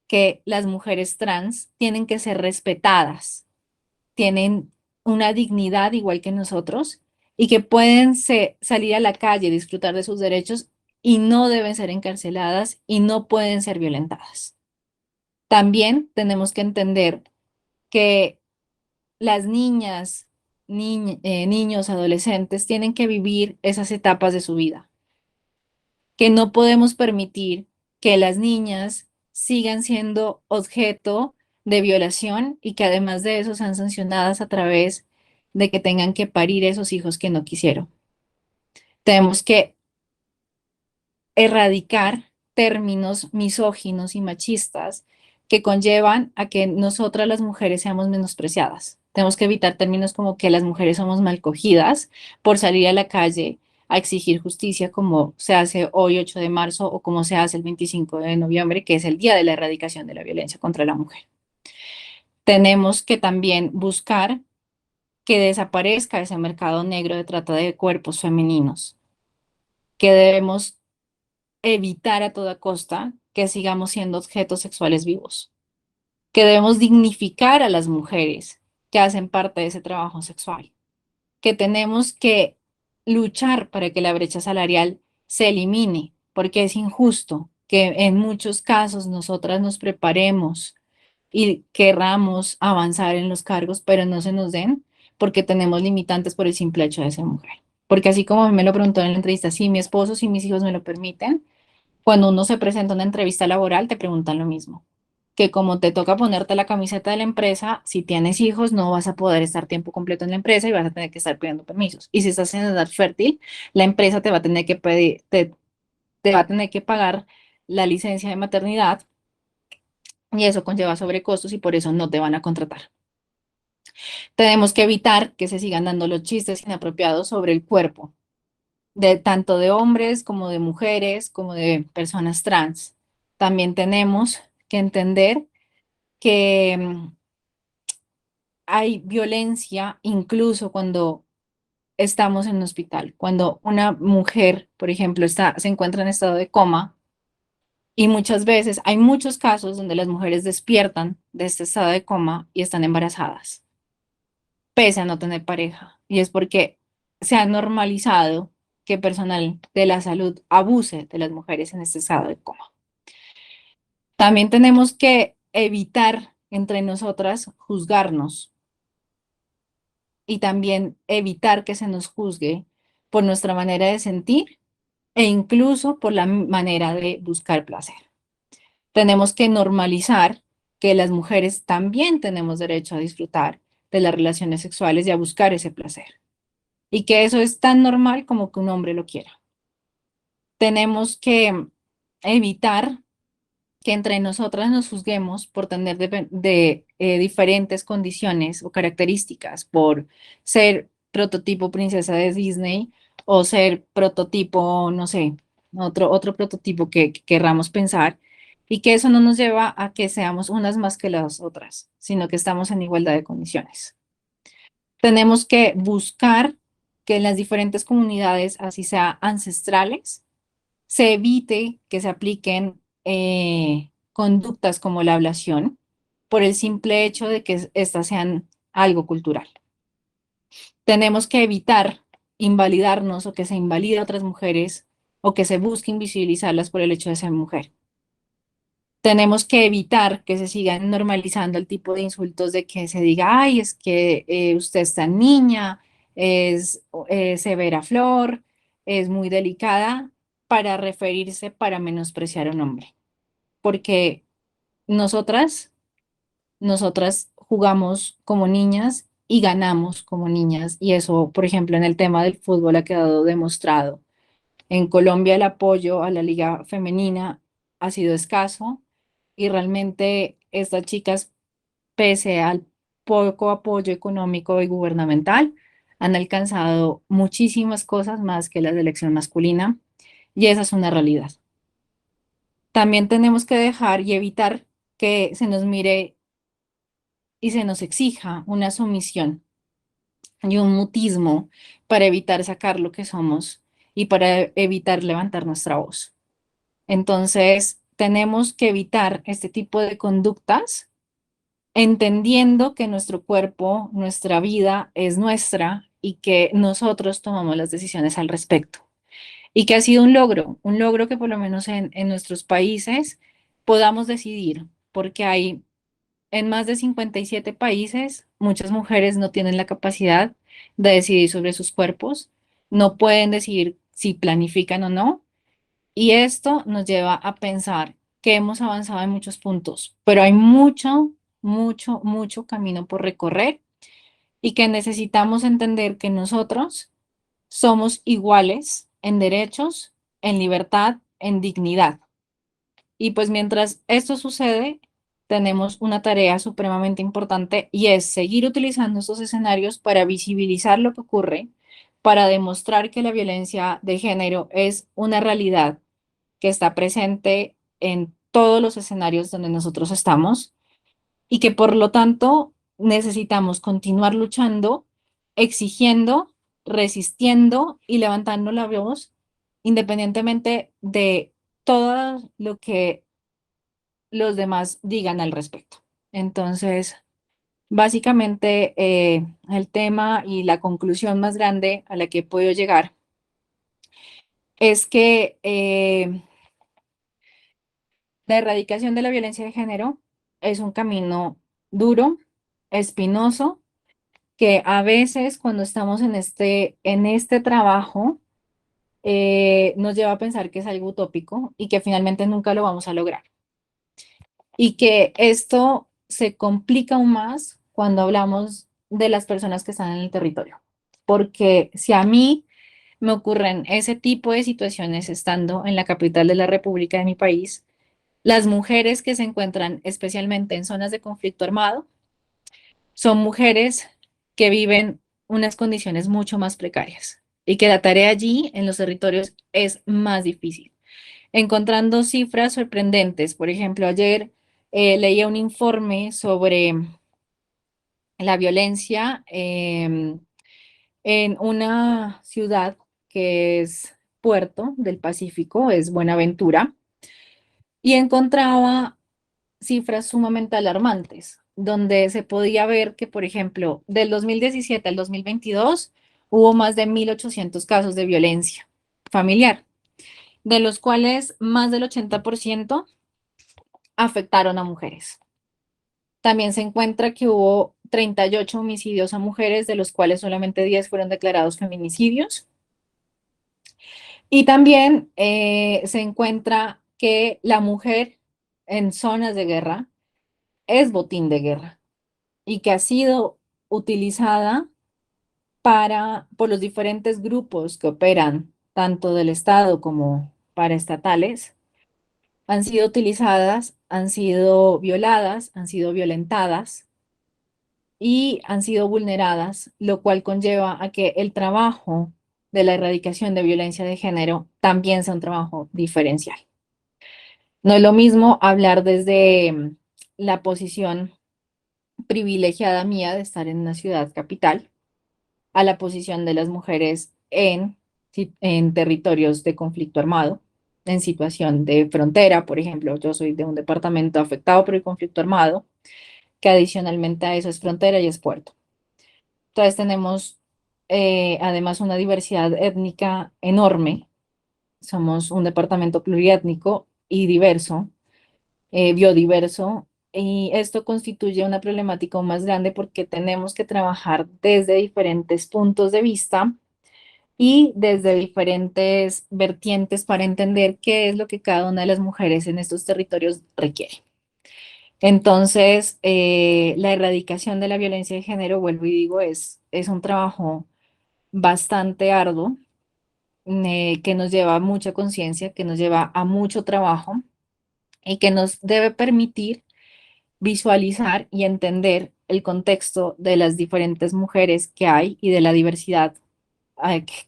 que las mujeres trans tienen que ser respetadas, tienen una dignidad igual que nosotros y que pueden salir a la calle, disfrutar de sus derechos y no deben ser encarceladas y no pueden ser violentadas. También tenemos que entender que las niñas, niños, adolescentes tienen que vivir esas etapas de su vida, que no podemos permitir que las niñas sigan siendo objeto de violación y que además de eso sean sancionadas a través de que tengan que parir esos hijos que no quisieron. Tenemos que erradicar términos misóginos y machistas que conllevan a que nosotras las mujeres seamos menospreciadas. Tenemos que evitar términos como que las mujeres somos mal cogidas por salir a la calle a exigir justicia como se hace hoy 8 de marzo o como se hace el 25 de noviembre, que es el Día de la Erradicación de la Violencia contra la Mujer. Tenemos que también buscar que desaparezca ese mercado negro de trata de cuerpos femeninos, que debemos evitar a toda costa que sigamos siendo objetos sexuales vivos, que debemos dignificar a las mujeres que hacen parte de ese trabajo sexual, que tenemos que luchar para que la brecha salarial se elimine, porque es injusto que en muchos casos nosotras nos preparemos y querramos avanzar en los cargos, pero no se nos den porque tenemos limitantes por el simple hecho de ser mujer. Porque así como me lo preguntó en la entrevista, si mi esposo, si mis hijos me lo permiten, cuando uno se presenta a una entrevista laboral, te preguntan lo mismo, que como te toca ponerte la camiseta de la empresa, si tienes hijos, no vas a poder estar tiempo completo en la empresa y vas a tener que estar pidiendo permisos. Y si estás en edad fértil, la empresa te va a tener que pedir, te va a tener que pagar la licencia de maternidad y eso conlleva sobrecostos y por eso no te van a contratar. Tenemos que evitar que se sigan dando los chistes inapropiados sobre el cuerpo, de tanto de hombres como de mujeres, como de personas trans. También tenemos que entender que hay violencia incluso cuando estamos en un hospital. Cuando una mujer, por ejemplo, se encuentra en estado de coma y muchas veces hay muchos casos donde las mujeres despiertan de este estado de coma y están embarazadas, pese a no tener pareja. Y es porque se ha normalizado que personal de la salud abuse de las mujeres en este estado de coma. También tenemos que evitar entre nosotras juzgarnos y también evitar que se nos juzgue por nuestra manera de sentir e incluso por la manera de buscar placer. Tenemos que normalizar que las mujeres también tenemos derecho a disfrutar de las relaciones sexuales y a buscar ese placer. Y que eso es tan normal como que un hombre lo quiera. Tenemos que evitar que entre nosotras nos juzguemos por tener diferentes condiciones o características, por ser prototipo princesa de Disney o ser prototipo, no sé, otro prototipo que querramos pensar, y que eso no nos lleva a que seamos unas más que las otras, sino que estamos en igualdad de condiciones. Tenemos que buscar que en las diferentes comunidades, así sea ancestrales, se evite que se apliquen conductas como la ablación por el simple hecho de que éstas sean algo cultural. Tenemos que evitar invalidarnos o que se invalide a otras mujeres o que se busque invisibilizarlas por el hecho de ser mujer. Tenemos que evitar que se sigan normalizando el tipo de insultos de que se diga, ay, es que usted es tan niña, es severa flor, es muy delicada, para referirse, para menospreciar a un hombre. Porque nosotras, nosotras jugamos como niñas y ganamos como niñas. Y eso, por ejemplo, en el tema del fútbol ha quedado demostrado. En Colombia el apoyo a la liga femenina ha sido escaso y realmente estas chicas, pese al poco apoyo económico y gubernamental, han alcanzado muchísimas cosas más que la selección masculina y esa es una realidad. También tenemos que dejar y evitar que se nos mire y se nos exija una sumisión y un mutismo para evitar sacar lo que somos y para evitar levantar nuestra voz. Entonces, tenemos que evitar este tipo de conductas, entendiendo que nuestro cuerpo, nuestra vida es nuestra y que nosotros tomamos las decisiones al respecto. Y que ha sido un logro que por lo menos en nuestros países podamos decidir, porque hay en más de 57 países, muchas mujeres no tienen la capacidad de decidir sobre sus cuerpos, no pueden decidir si planifican o no, y esto nos lleva a pensar que hemos avanzado en muchos puntos, pero hay mucho camino por recorrer y que necesitamos entender que nosotros somos iguales en derechos, en libertad, en dignidad. Y pues mientras esto sucede, tenemos una tarea supremamente importante y es seguir utilizando estos escenarios para visibilizar lo que ocurre, para demostrar que la violencia de género es una realidad que está presente en todos los escenarios donde nosotros estamos y que por lo tanto necesitamos continuar luchando, exigiendo, resistiendo y levantando la voz independientemente de todo lo que los demás digan al respecto. Entonces, básicamente el tema y la conclusión más grande a la que puedo llegar es que la erradicación de la violencia de género es un camino duro, espinoso, que a veces cuando estamos en este trabajo nos lleva a pensar que es algo utópico y que finalmente nunca lo vamos a lograr. Y que esto se complica aún más cuando hablamos de las personas que están en el territorio. Porque si a mí me ocurren ese tipo de situaciones estando en la capital de la República de mi país, las mujeres que se encuentran especialmente en zonas de conflicto armado son mujeres que viven unas condiciones mucho más precarias y que la tarea allí en los territorios es más difícil. Encontrando cifras sorprendentes. Por ejemplo, ayer leía un informe sobre la violencia en una ciudad que es puerto del Pacífico, es Buenaventura, y encontraba cifras sumamente alarmantes, donde se podía ver que, por ejemplo, del 2017 al 2022 hubo más de 1.800 casos de violencia familiar, de los cuales más del 80% afectaron a mujeres. También se encuentra que hubo 38 homicidios a mujeres, de los cuales solamente 10 fueron declarados feminicidios. Y también se encuentra que la mujer en zonas de guerra es botín de guerra y que ha sido utilizada por los diferentes grupos que operan, tanto del Estado como paraestatales, han sido utilizadas, han sido violadas, han sido violentadas y han sido vulneradas, lo cual conlleva a que el trabajo de la erradicación de violencia de género también sea un trabajo diferencial. No es lo mismo hablar desde la posición privilegiada mía de estar en una ciudad capital a la posición de las mujeres en territorios de conflicto armado, en situación de frontera, por ejemplo. Yo soy de un departamento afectado por el conflicto armado, que adicionalmente a eso es frontera y es puerto. Entonces tenemos además una diversidad étnica enorme. Somos un departamento pluriétnico y diverso, biodiverso, y esto constituye una problemática aún más grande porque tenemos que trabajar desde diferentes puntos de vista y desde diferentes vertientes para entender qué es lo que cada una de las mujeres en estos territorios requiere. Entonces, la erradicación de la violencia de género, vuelvo y digo, es un trabajo bastante arduo, que nos lleva a mucha conciencia, que nos lleva a mucho trabajo y que nos debe permitir visualizar y entender el contexto de las diferentes mujeres que hay y de la diversidad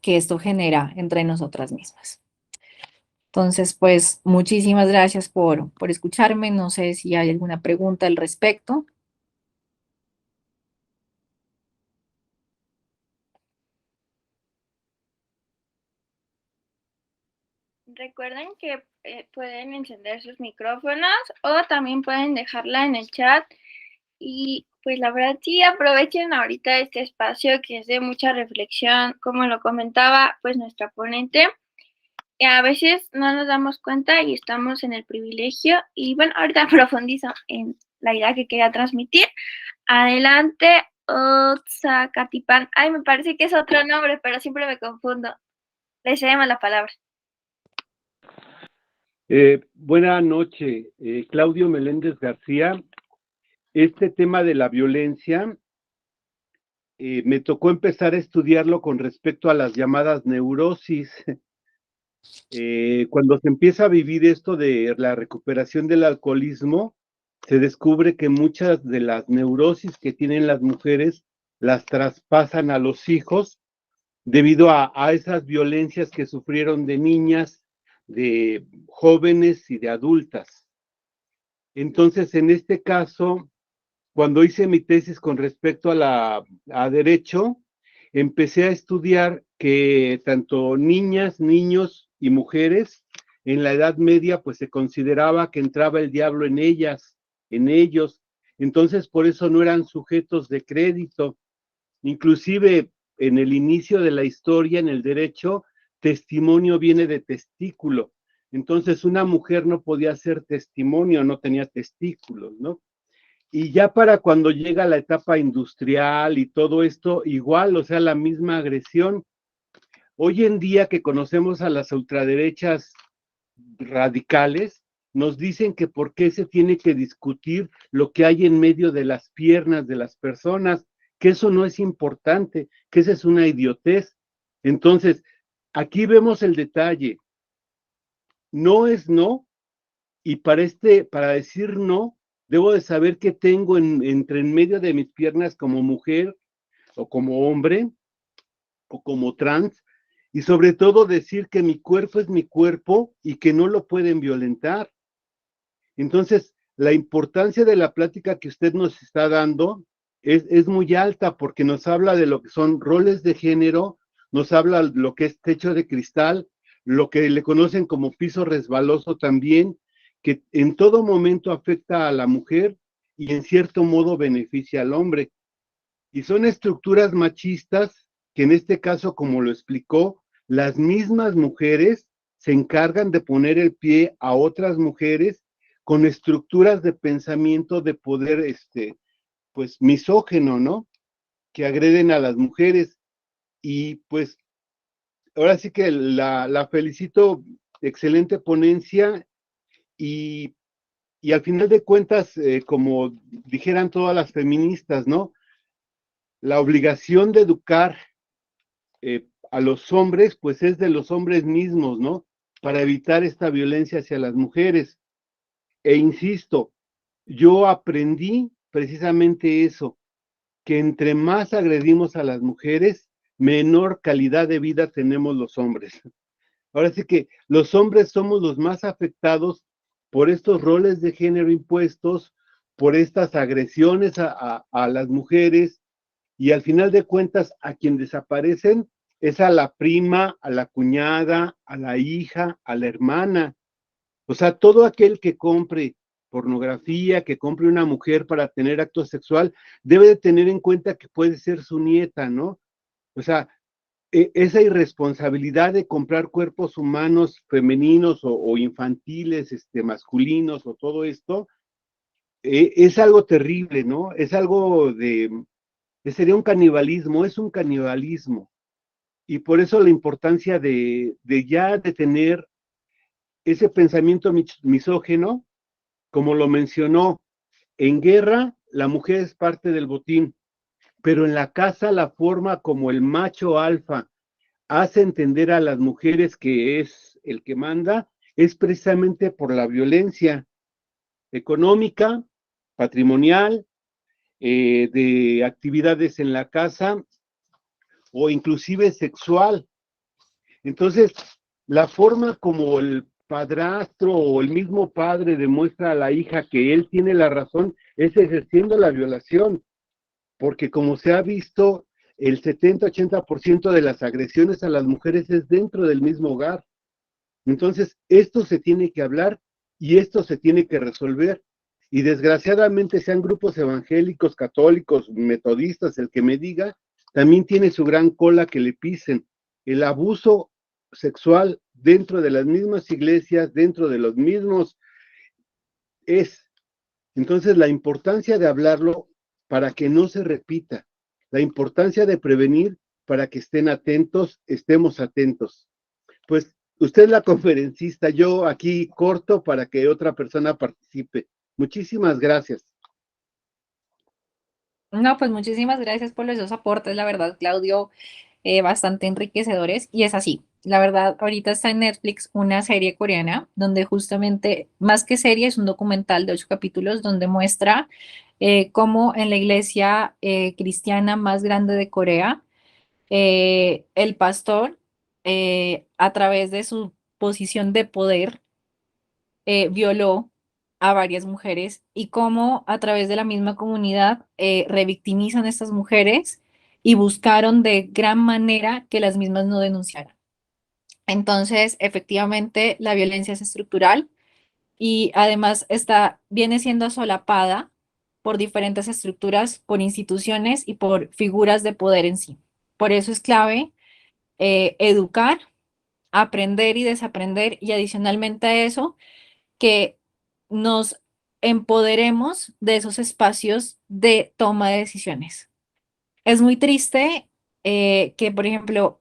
que esto genera entre nosotras mismas. Entonces, pues muchísimas gracias por escucharme. No sé si hay alguna pregunta al respecto. Recuerden que pueden encender sus micrófonos o también pueden dejarla en el chat. Y pues la verdad sí aprovechen ahorita este espacio que es de mucha reflexión, como lo comentaba pues nuestra ponente. Y a veces no nos damos cuenta y estamos en el privilegio. Y bueno, ahorita profundizo en la idea que quería transmitir. Adelante, Otzakatipan. Ay, me parece que es otro nombre, pero siempre me confundo. Le cedemos la palabra. Buena noche, Claudio Meléndez García. Este tema de la violencia me tocó empezar a estudiarlo con respecto a las llamadas neurosis. Cuando se empieza a vivir esto de la recuperación del alcoholismo, se descubre que muchas de las neurosis que tienen las mujeres las traspasan a los hijos debido a esas violencias que sufrieron de niñas, de jóvenes y de adultas. Entonces, en este caso, cuando hice mi tesis con respecto a derecho, empecé a estudiar que tanto niñas, niños y mujeres en la Edad Media, pues se consideraba que entraba el diablo en ellas, en ellos. Entonces, por eso no eran sujetos de crédito. Inclusive en el inicio de la historia, en el derecho, testimonio viene de testículo. Entonces, una mujer no podía ser testimonio, no tenía testículos, ¿no? Y ya para cuando llega la etapa industrial y todo esto, igual, o sea, la misma agresión. Hoy en día que conocemos a las ultraderechas radicales, nos dicen que por qué se tiene que discutir lo que hay en medio de las piernas de las personas, que eso no es importante, que esa es una idiotez. Entonces, aquí vemos el detalle. No es no, y para decir no, debo de saber qué tengo entre en medio de mis piernas como mujer o como hombre o como trans, y sobre todo decir que mi cuerpo es mi cuerpo y que no lo pueden violentar. Entonces, la importancia de la plática que usted nos está dando es muy alta porque nos habla de lo que son roles de género, nos habla de lo que es techo de cristal, lo que le conocen como piso resbaloso también, que en todo momento afecta a la mujer y en cierto modo beneficia al hombre. Y son estructuras machistas que en este caso, como lo explicó, las mismas mujeres se encargan de poner el pie a otras mujeres con estructuras de pensamiento de poder, pues misógeno, ¿no? Que agreden a las mujeres. Y pues ahora sí que la felicito, excelente ponencia y, y al final de cuentas, como dijeran todas las feministas, ¿no? La obligación de educar a los hombres, pues es de los hombres mismos, ¿no? Para evitar esta violencia hacia las mujeres. E insisto, yo aprendí precisamente eso, que entre más agredimos a las mujeres, menor calidad de vida tenemos los hombres. Ahora sí que los hombres somos los más afectados por estos roles de género impuestos, por estas agresiones a las mujeres, y al final de cuentas a quien desaparecen es a la prima, a la cuñada, a la hija, a la hermana. O sea, todo aquel que compre pornografía, que compre una mujer para tener acto sexual, debe de tener en cuenta que puede ser su nieta, ¿no? O sea, esa irresponsabilidad de comprar cuerpos humanos femeninos o infantiles, masculinos o todo esto, es algo terrible, ¿no? Es algo sería un canibalismo, es un canibalismo. Y por eso la importancia de ya de tener ese pensamiento misógeno, como lo mencionó, en guerra la mujer es parte del botín, pero en la casa la forma como el macho alfa hace entender a las mujeres que es el que manda, es precisamente por la violencia económica, patrimonial, de actividades en la casa o inclusive sexual. Entonces, la forma como el padrastro o el mismo padre demuestra a la hija que él tiene la razón es ejerciendo la violación, porque como se ha visto, el 70-80% de las agresiones a las mujeres es dentro del mismo hogar. Entonces, esto se tiene que hablar y esto se tiene que resolver. Y desgraciadamente, sean grupos evangélicos, católicos, metodistas, el que me diga, también tiene su gran cola que le pisen. El abuso sexual dentro de las mismas iglesias, dentro de los mismos, es. Entonces, la importancia de hablarlo para que no se repita, la importancia de prevenir para que estén atentos, estemos atentos. Pues usted es la conferencista, yo aquí corto para que otra persona participe. Muchísimas gracias. No, pues muchísimas gracias por los dos aportes, la verdad, Claudio, bastante enriquecedores. Y es así, la verdad, ahorita está en Netflix una serie coreana donde justamente, más que serie, es un documental de 8 capítulos donde muestra cómo en la iglesia cristiana más grande de Corea, el pastor, a través de su posición de poder, violó a varias mujeres y cómo a través de la misma comunidad revictimizan a estas mujeres y buscaron de gran manera que las mismas no denunciaran. Entonces, efectivamente, la violencia es estructural y además viene siendo solapada por diferentes estructuras, por instituciones y por figuras de poder en sí. Por eso es clave educar, aprender y desaprender y adicionalmente a eso que nos empoderemos de esos espacios de toma de decisiones. Es muy triste que, por ejemplo,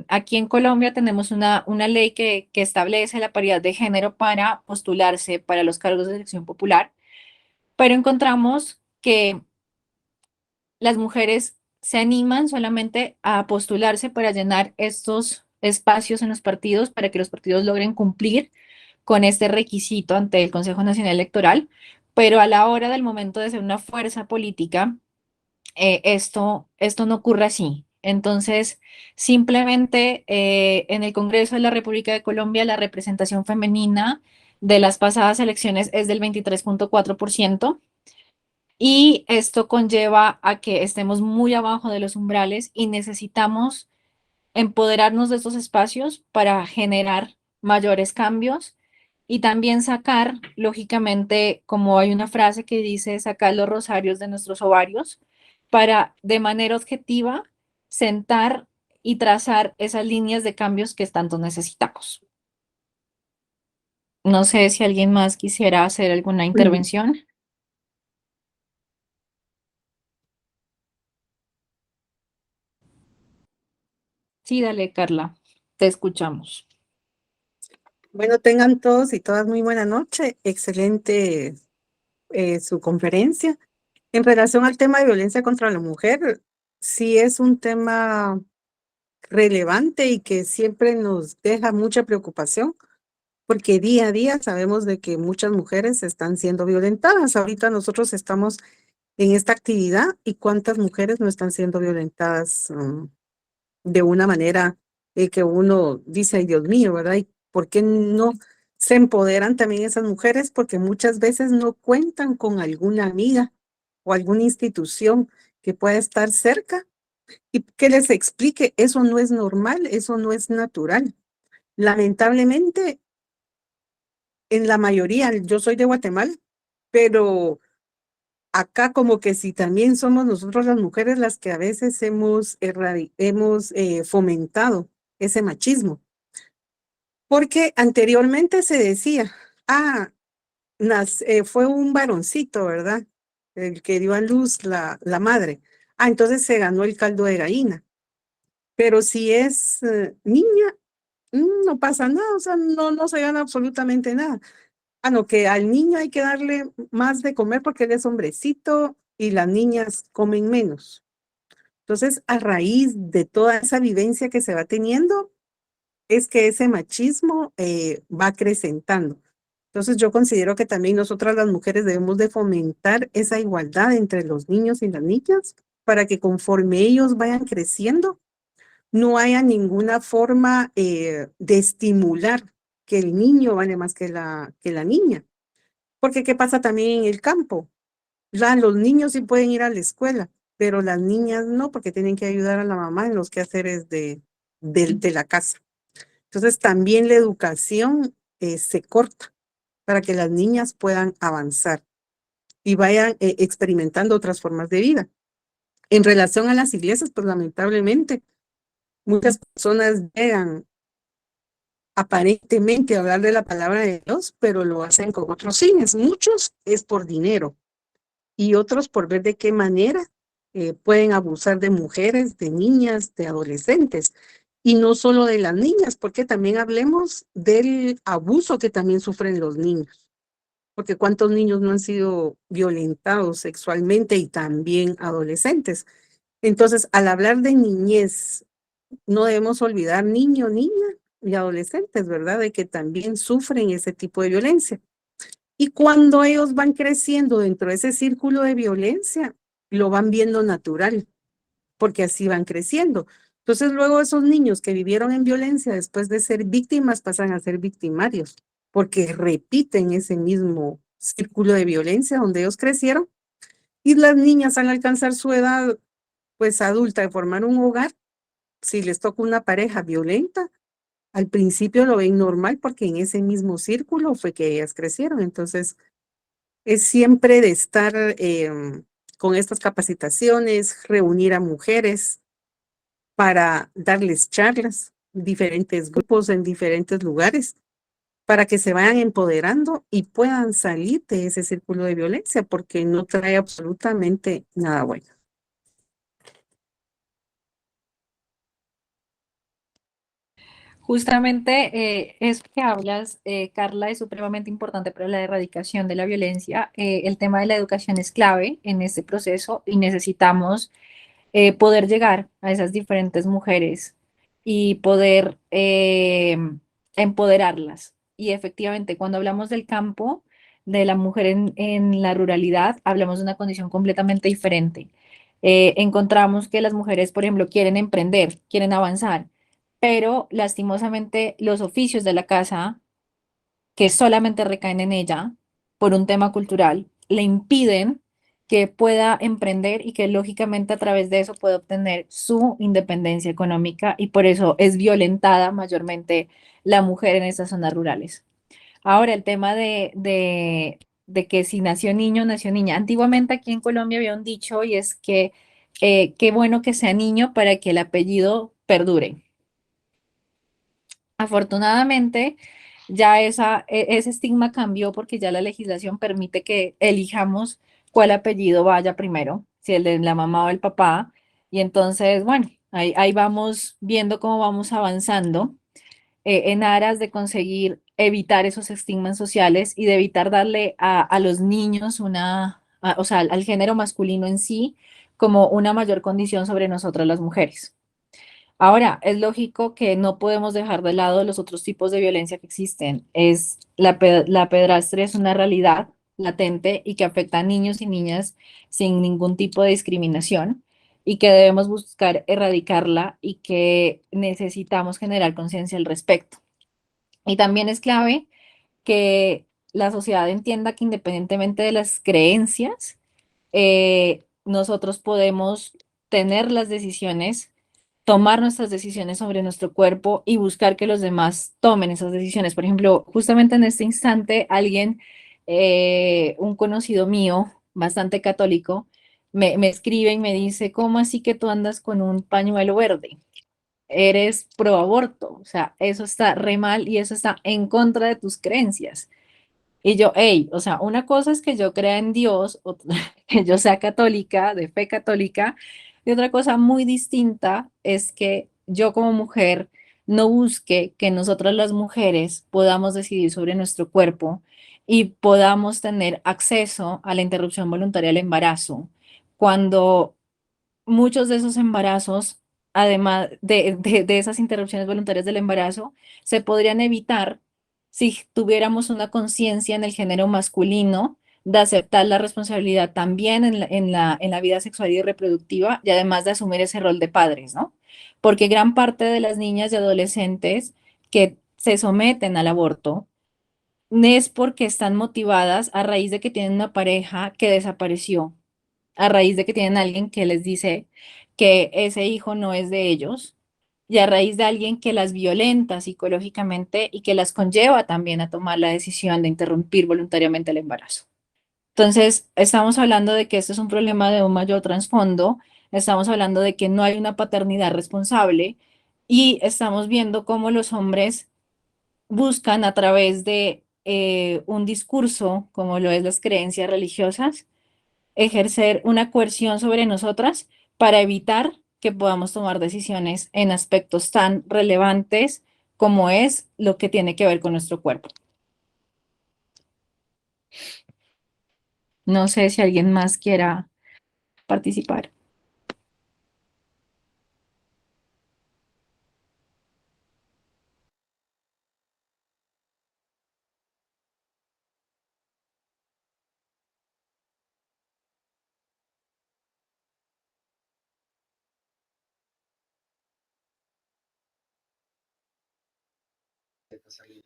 aquí en Colombia tenemos una ley que establece la paridad de género para postularse para los cargos de elección popular, pero encontramos que las mujeres se animan solamente a postularse para llenar estos espacios en los partidos para que los partidos logren cumplir con este requisito ante el Consejo Nacional Electoral, pero a la hora del momento de ser una fuerza política, esto no ocurre así. Entonces, simplemente en el Congreso de la República de Colombia, la representación femenina de las pasadas elecciones es del 23,4%. Y esto conlleva a que estemos muy abajo de los umbrales y necesitamos empoderarnos de estos espacios para generar mayores cambios y también sacar, lógicamente, como hay una frase que dice, sacar los rosarios de nuestros ovarios para de manera objetiva sentar y trazar esas líneas de cambios que tanto necesitamos. No sé si alguien más quisiera hacer alguna intervención. Sí, dale, Carla. Te escuchamos. Bueno, tengan todos y todas muy buena noche. Excelente su conferencia. En relación al tema de violencia contra la mujer, sí es un tema relevante y que siempre nos deja mucha preocupación, porque día a día sabemos de que muchas mujeres están siendo violentadas. Ahorita nosotros estamos en esta actividad y cuántas mujeres no están siendo violentadas de una manera que uno dice, ay Dios mío, ¿verdad? ¿Y por qué no se empoderan también esas mujeres? Porque muchas veces no cuentan con alguna amiga o alguna institución que pueda estar cerca y que les explique, eso no es normal, eso no es natural. Lamentablemente, en la mayoría, yo soy de Guatemala, pero acá como que si también somos nosotros las mujeres las que a veces hemos fomentado ese machismo. Porque anteriormente se decía, ah, fue un varoncito, ¿verdad? El que dio a luz la madre. Ah, entonces se ganó el caldo de gallina. Pero si es niña, no pasa nada, o sea, no se gana absolutamente nada. Ah, no, que al niño hay que darle más de comer porque él es hombrecito y las niñas comen menos. Entonces, a raíz de toda esa vivencia que se va teniendo, es que ese machismo va acrecentando. Entonces, yo considero que también nosotras las mujeres debemos de fomentar esa igualdad entre los niños y las niñas para que conforme ellos vayan creciendo, no haya ninguna forma de estimular que el niño vale más que la niña. Porque ¿qué pasa también en el campo? Los niños sí pueden ir a la escuela, pero las niñas no, porque tienen que ayudar a la mamá en los quehaceres de la casa. Entonces también la educación se corta para que las niñas puedan avanzar y vayan experimentando otras formas de vida. En relación a las iglesias, pues lamentablemente muchas personas llegan aparentemente a hablar de la palabra de Dios, pero lo hacen con otros fines. Muchos es por dinero y otros por ver de qué manera pueden abusar de mujeres, de niñas, de adolescentes. Y no solo de las niñas, porque también hablemos del abuso que también sufren los niños. Porque cuántos niños no han sido violentados sexualmente y también adolescentes. Entonces, al hablar de niñez, no debemos olvidar niño, niña y adolescentes, ¿verdad? De que también sufren ese tipo de violencia. Y cuando ellos van creciendo dentro de ese círculo de violencia, lo van viendo natural, porque así van creciendo. Entonces luego esos niños que vivieron en violencia después de ser víctimas pasan a ser victimarios, porque repiten ese mismo círculo de violencia donde ellos crecieron. Y las niñas al alcanzar su edad, pues adulta, de formar un hogar, si les toca una pareja violenta, al principio lo ven normal porque en ese mismo círculo fue que ellas crecieron. Entonces, es siempre de estar con estas capacitaciones, reunir a mujeres para darles charlas, diferentes grupos en diferentes lugares, para que se vayan empoderando y puedan salir de ese círculo de violencia, porque no trae absolutamente nada bueno. Justamente eso que hablas, Carla, es supremamente importante para la erradicación de la violencia. El tema de la educación es clave en este proceso y necesitamos poder llegar a esas diferentes mujeres y poder empoderarlas. Y efectivamente, cuando hablamos del campo, de la mujer en la ruralidad, hablamos de una condición completamente diferente. Encontramos que las mujeres, por ejemplo, quieren emprender, quieren avanzar, pero lastimosamente los oficios de la casa que solamente recaen en ella por un tema cultural, le impiden que pueda emprender y que lógicamente a través de eso pueda obtener su independencia económica y por eso es violentada mayormente la mujer en estas zonas rurales. Ahora, el tema de que si nació niño, nació niña. Antiguamente aquí en Colombia había un dicho y es que qué bueno que sea niño para que el apellido perdure. Afortunadamente, ya ese estigma cambió porque ya la legislación permite que elijamos cuál apellido vaya primero, si el de la mamá o el papá. Y entonces, bueno, ahí vamos viendo cómo vamos avanzando. en aras de conseguir evitar esos estigmas sociales y de evitar darle a los niños o sea, al género masculino en sí, como una mayor condición sobre nosotras las mujeres. Ahora, es lógico que no podemos dejar de lado los otros tipos de violencia que existen. La pedrastria es una realidad latente y que afecta a niños y niñas sin ningún tipo de discriminación y que debemos buscar erradicarla y que necesitamos generar conciencia al respecto. Y también es clave que la sociedad entienda que independientemente de las creencias, nosotros podemos tener las decisiones, tomar nuestras decisiones sobre nuestro cuerpo y buscar que los demás tomen esas decisiones. Por ejemplo, justamente en este instante, un conocido mío, bastante católico, me escribe y me dice, ¿cómo así que tú andas con un pañuelo verde? Eres pro aborto, o sea, eso está re mal y eso está en contra de tus creencias. Y yo, hey, o sea, una cosa es que yo crea en Dios, que yo sea católica, de fe católica, y otra cosa muy distinta es que yo como mujer no busque que nosotras las mujeres podamos decidir sobre nuestro cuerpo y podamos tener acceso a la interrupción voluntaria del embarazo, cuando muchos de esos embarazos, además de esas interrupciones voluntarias del embarazo, se podrían evitar si tuviéramos una conciencia en el género masculino de aceptar la responsabilidad también en la vida sexual y reproductiva y además de asumir ese rol de padres, ¿no? Porque gran parte de las niñas y adolescentes que se someten al aborto es porque están motivadas a raíz de que tienen una pareja que desapareció, a raíz de que tienen alguien que les dice que ese hijo no es de ellos y a raíz de alguien que las violenta psicológicamente y que las conlleva también a tomar la decisión de interrumpir voluntariamente el embarazo. Entonces, estamos hablando de que esto es un problema de un mayor trasfondo, estamos hablando de que no hay una paternidad responsable y estamos viendo cómo los hombres buscan a través de un discurso, como lo es las creencias religiosas, ejercer una coerción sobre nosotras para evitar que podamos tomar decisiones en aspectos tan relevantes como es lo que tiene que ver con nuestro cuerpo. No sé si alguien más quiera participar.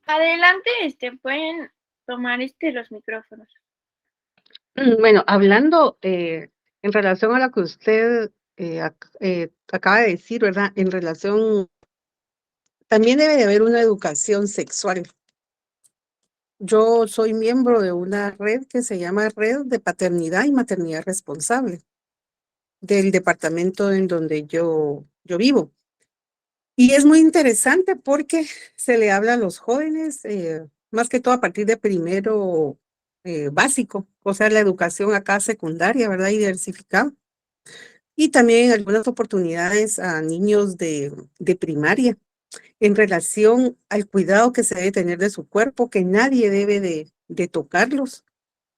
Adelante, pueden tomar los micrófonos. Bueno, hablando en relación a lo que usted acaba de decir, ¿verdad? En relación, también debe de haber una educación sexual. Yo soy miembro de una red que se llama Red de Paternidad y Maternidad Responsable del departamento en donde yo vivo. Y es muy interesante porque se le habla a los jóvenes, más que todo a partir de primero básico, o sea, la educación acá secundaria, ¿verdad? Y diversificada. Y también en algunas oportunidades a niños de primaria en relación al cuidado que se debe tener de su cuerpo, que nadie debe de tocarlos,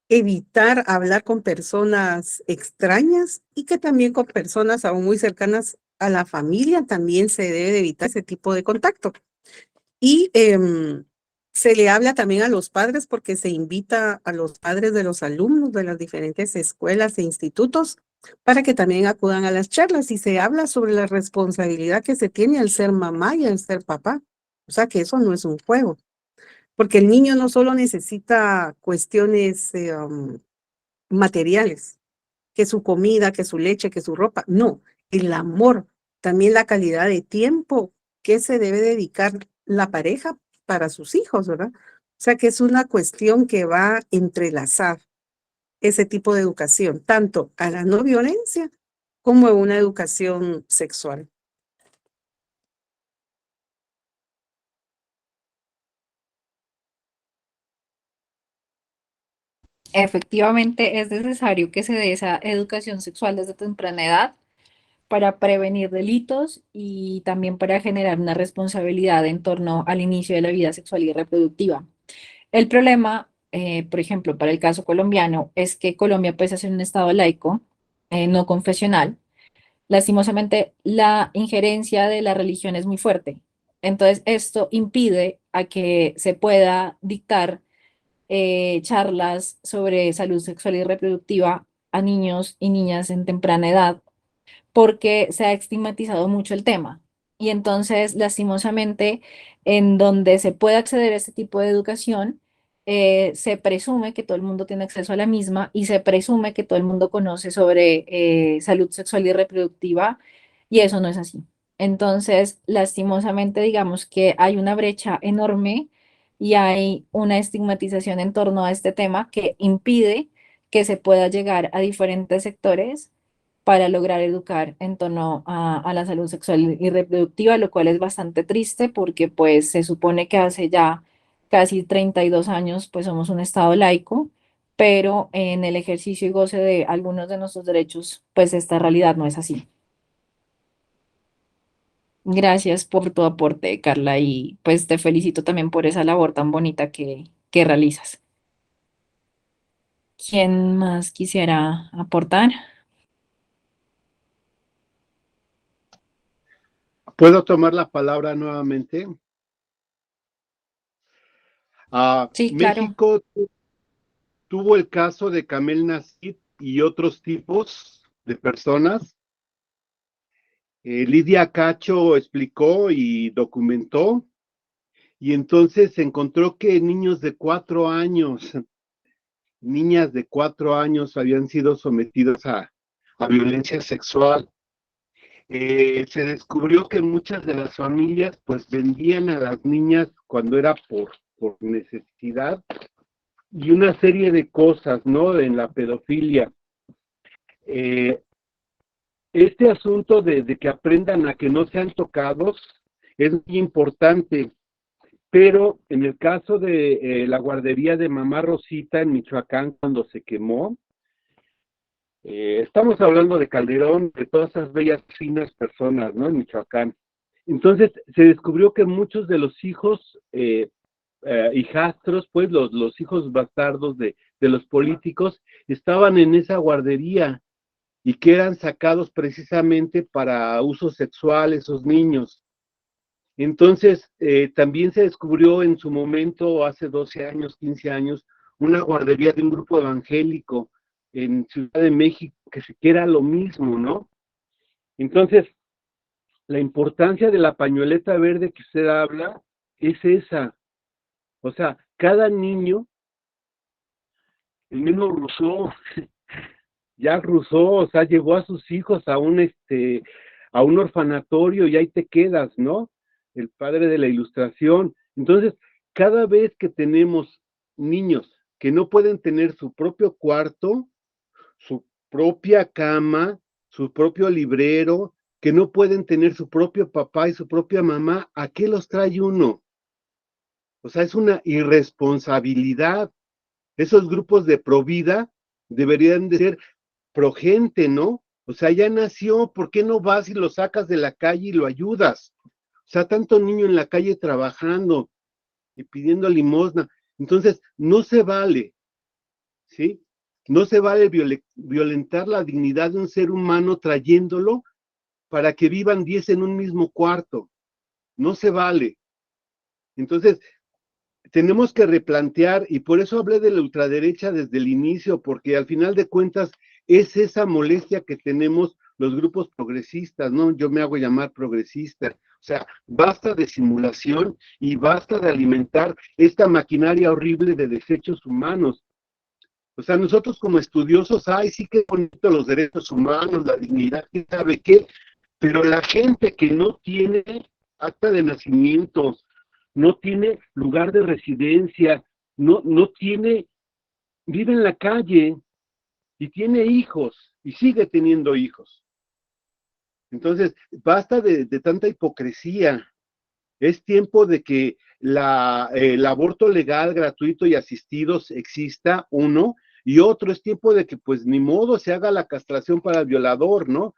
evitar hablar con personas extrañas y que también con personas aún muy cercanas a la familia también se debe de evitar ese tipo de contacto. Y se le habla también a los padres porque se invita a los padres de los alumnos de las diferentes escuelas e institutos para que también acudan a las charlas y se habla sobre la responsabilidad que se tiene al ser mamá y al ser papá. O sea que eso no es un juego, porque el niño no solo necesita cuestiones materiales, que su comida, que su leche, que su ropa, no, el amor, también la calidad de tiempo que se debe dedicar la pareja para sus hijos, ¿verdad? O sea que es una cuestión que va a entrelazar ese tipo de educación, tanto a la no violencia como a una educación sexual. Efectivamente, es necesario que se dé esa educación sexual desde temprana edad para prevenir delitos y también para generar una responsabilidad en torno al inicio de la vida sexual y reproductiva. El problema, por ejemplo, para el caso colombiano, es que Colombia, pese a ser un estado laico, no confesional, lastimosamente la injerencia de la religión es muy fuerte. Entonces, esto impide a que se pueda dictar charlas sobre salud sexual y reproductiva a niños y niñas en temprana edad porque se ha estigmatizado mucho el tema. Y entonces, lastimosamente, en donde se puede acceder a este tipo de educación, se presume que todo el mundo tiene acceso a la misma y se presume que todo el mundo conoce sobre salud sexual y reproductiva, y eso no es así. Entonces, lastimosamente, digamos que hay una brecha enorme y hay una estigmatización en torno a este tema que impide que se pueda llegar a diferentes sectores para lograr educar en torno a la salud sexual y reproductiva, lo cual es bastante triste porque pues se supone que hace ya casi 32 años pues somos un estado laico, pero en el ejercicio y goce de algunos de nuestros derechos pues esta realidad no es así. Gracias por tu aporte, Carla, y pues te felicito también por esa labor tan bonita que realizas. ¿Quién más quisiera aportar? ¿Puedo tomar la palabra nuevamente? Sí, claro. México tuvo el caso de Kamel Nasif y otros tipos de personas. Lidia Cacho explicó y documentó, y entonces se encontró que niños de 4 años, niñas de 4 años habían sido sometidos a violencia sexual. Se descubrió que muchas de las familias pues vendían a las niñas cuando era por necesidad y una serie de cosas, ¿no? En la pedofilia. Eh, este asunto de que aprendan a que no sean tocados es muy importante, pero en el caso de la guardería de Mamá Rosita en Michoacán, cuando se quemó, estamos hablando de Calderón, de todas esas bellas, finas personas, ¿no? En Michoacán. Entonces, se descubrió que muchos de los hijos, hijastros, pues los hijos bastardos de los políticos, estaban en esa guardería y que eran sacados precisamente para usos sexuales esos niños. Entonces, también se descubrió en su momento, hace 12 años, 15 años, una guardería de un grupo evangélico en Ciudad de México, que se quiera lo mismo, ¿no? Entonces, la importancia de la pañoleta verde que usted habla es esa. O sea, cada niño, el mismo Rousseau, Jacques Rousseau, o sea, llevó a sus hijos a un orfanatorio y ahí te quedas, ¿no? El padre de la ilustración. Entonces, cada vez que tenemos niños que no pueden tener su propio cuarto, su propia cama, su propio librero, que no pueden tener su propio papá y su propia mamá, ¿a qué los trae uno? O sea, es una irresponsabilidad. Esos grupos de provida deberían de ser progente, ¿no? O sea, ya nació, ¿por qué no vas y lo sacas de la calle y lo ayudas? O sea, tanto niño en la calle trabajando y pidiendo limosna. Entonces, no se vale, ¿sí? No se vale violentar la dignidad de un ser humano trayéndolo para que vivan 10 en un mismo cuarto. No se vale. Entonces, tenemos que replantear, y por eso hablé de la ultraderecha desde el inicio, porque al final de cuentas es esa molestia que tenemos los grupos progresistas, ¿no? Yo me hago llamar progresista. O sea, basta de simulación y basta de alimentar esta maquinaria horrible de desechos humanos. O sea, nosotros como estudiosos, ay, sí que bonito los derechos humanos, la dignidad, quién sabe qué, pero la gente que no tiene acta de nacimiento, no tiene lugar de residencia, no tiene, vive en la calle y tiene hijos y sigue teniendo hijos. Entonces, basta de tanta hipocresía. Es tiempo de que el aborto legal, gratuito y asistido exista, uno, y otro es tiempo de que pues ni modo se haga la castración para el violador, ¿no?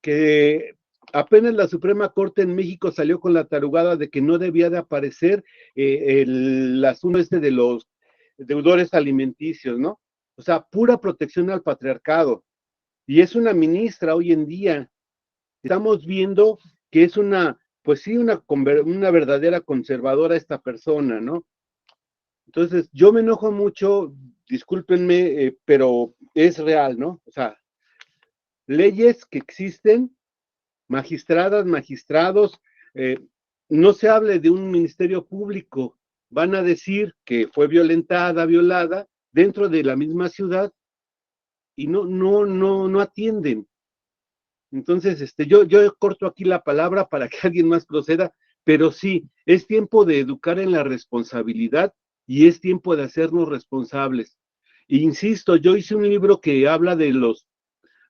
que apenas la Suprema Corte en México salió con la tarugada de que no debía de aparecer el asunto de los deudores alimenticios, ¿no? O sea, pura protección al patriarcado. Y es una ministra hoy en día. Estamos viendo que es pues sí, una verdadera conservadora esta persona, ¿no? Entonces, yo me enojo mucho, discúlpenme, pero es real, ¿no? O sea, leyes que existen, magistradas, magistrados, eh, no se hable de un ministerio público, van a decir que fue violentada, violada, dentro de la misma ciudad, y no atienden. Entonces, yo corto aquí la palabra para que alguien más proceda, pero sí, es tiempo de educar en la responsabilidad y es tiempo de hacernos responsables. Insisto, yo hice un libro que habla de los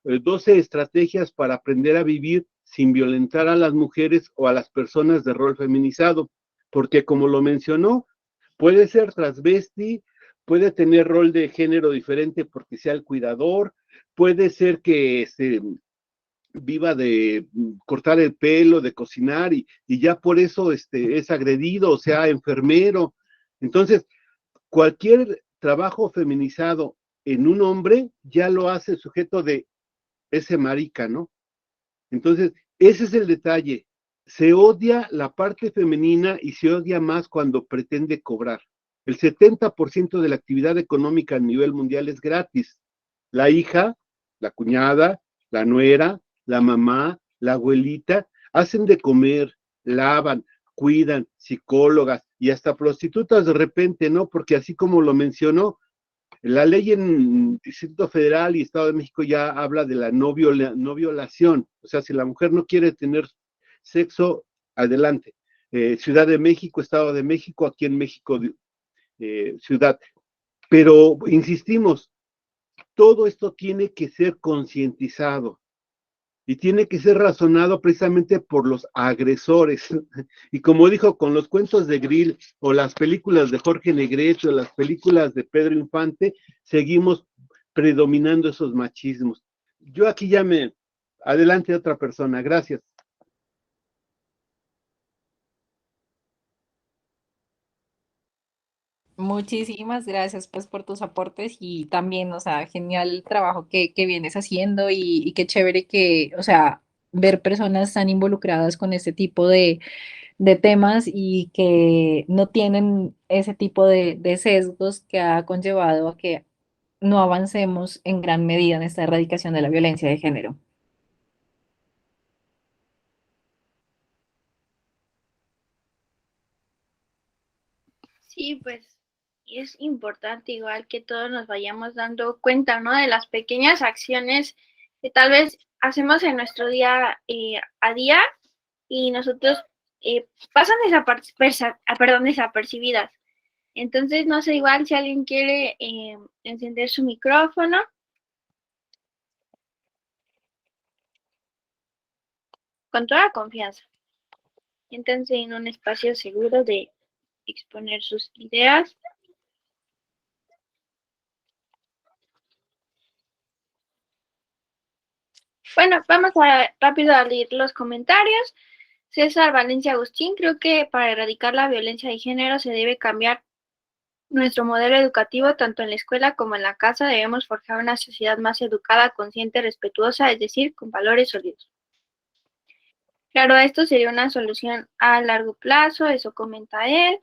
12 estrategias para aprender a vivir sin violentar a las mujeres o a las personas de rol feminizado, porque como lo mencionó, puede ser transvesti, puede tener rol de género diferente porque sea el cuidador, puede ser que viva de cortar el pelo, de cocinar y ya por eso es agredido, o sea, enfermero. Entonces, cualquier trabajo feminizado en un hombre ya lo hace sujeto de ese marica, ¿no? Entonces, ese es el detalle. Se odia la parte femenina y se odia más cuando pretende cobrar. El 70% de la actividad económica a nivel mundial es gratis. La hija, la cuñada, la nuera, la mamá, la abuelita, hacen de comer, lavan, cuidan, psicólogas y hasta prostitutas de repente, ¿no? Porque así como lo mencionó, la ley en Distrito Federal y Estado de México ya habla de la no violación. O sea, si la mujer no quiere tener sexo, adelante. Ciudad de México, Estado de México, aquí en México, ciudad. Pero insistimos, todo esto tiene que ser concientizado y tiene que ser razonado precisamente por los agresores. Y como dijo, con los cuentos de Grill o las películas de Jorge Negrete o las películas de Pedro Infante, seguimos predominando esos machismos. Yo aquí ya adelante otra persona, gracias. Muchísimas gracias pues por tus aportes y también, o sea, genial el trabajo que vienes haciendo y qué chévere que, o sea, ver personas tan involucradas con este tipo de temas y que no tienen ese tipo de sesgos que ha conllevado a que no avancemos en gran medida en esta erradicación de la violencia de género. Sí, pues es importante igual que todos nos vayamos dando cuenta, ¿no? De las pequeñas acciones que tal vez hacemos en nuestro día a día y nosotros pasan desapercibidas. Entonces, no sé, igual si alguien quiere encender su micrófono. Con toda confianza. Siéntense en un espacio seguro de exponer sus ideas. Bueno, vamos rápido a leer los comentarios. César Valencia Agustín, creo que para erradicar la violencia de género se debe cambiar nuestro modelo educativo, tanto en la escuela como en la casa. Debemos forjar una sociedad más educada, consciente, respetuosa, es decir, con valores sólidos. Claro, esto sería una solución a largo plazo, eso comenta él.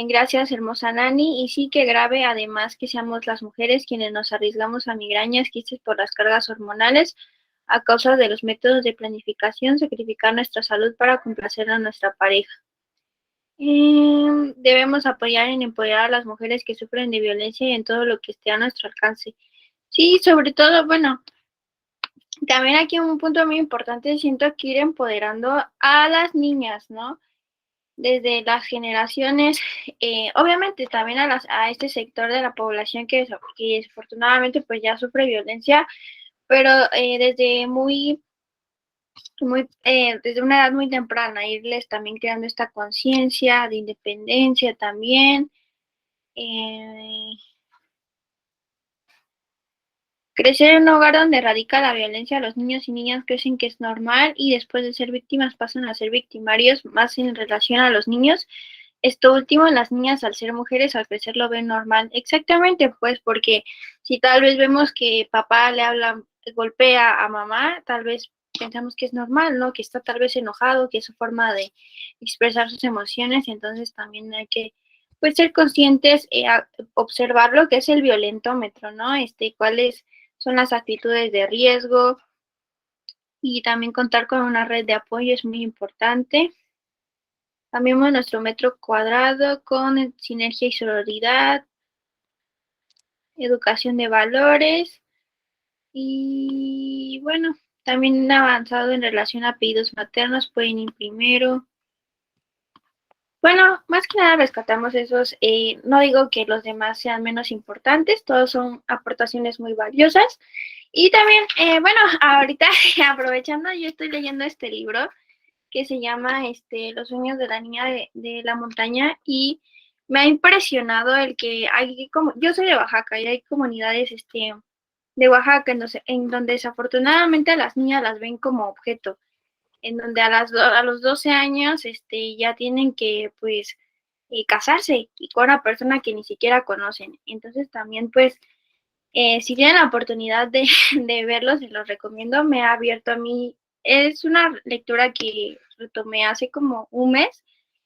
Gracias, hermosa Nani. Y sí que grave, además, que seamos las mujeres quienes nos arriesgamos a migrañas, quistes por las cargas hormonales a causa de los métodos de planificación, sacrificar nuestra salud para complacer a nuestra pareja. Debemos apoyar en empoderar a las mujeres que sufren de violencia y en todo lo que esté a nuestro alcance. Sí, sobre todo, bueno, también aquí un punto muy importante, siento que ir empoderando a las niñas, ¿no? Desde las generaciones, obviamente también a este sector de la población que desafortunadamente pues ya sufre violencia, pero desde una edad muy temprana, irles también creando esta conciencia de independencia también. Crecer en un hogar donde radica la violencia, los niños y niñas crecen que es normal y después de ser víctimas pasan a ser victimarios, más en relación a los niños. Esto último, las niñas al ser mujeres al crecer lo ven normal. Exactamente, pues, porque si tal vez vemos que papá le habla, golpea a mamá, tal vez pensamos que es normal, ¿no? Que está tal vez enojado, que es su forma de expresar sus emociones, entonces también hay que, pues, ser conscientes, observar lo que es el violentómetro, ¿no? Cuáles son las actitudes de riesgo y también contar con una red de apoyo es muy importante. Cambiamos nuestro metro cuadrado con sinergia y sororidad, educación de valores y bueno, también avanzado en relación a apellidos maternos, pueden ir primero. Bueno, más que nada rescatamos esos, no digo que los demás sean menos importantes, todos son aportaciones muy valiosas. Y también, bueno, ahorita aprovechando, yo estoy leyendo este libro que se llama Los sueños de la niña de la montaña y me ha impresionado el que hay como, yo soy de Oaxaca y hay comunidades de Oaxaca en donde desafortunadamente a las niñas las ven como objeto, en donde a los 12 años ya tienen que pues casarse y con una persona que ni siquiera conocen. Entonces también pues si tienen la oportunidad de verlos, se los recomiendo. Me ha abierto a mí. Es una lectura que retomé hace como un mes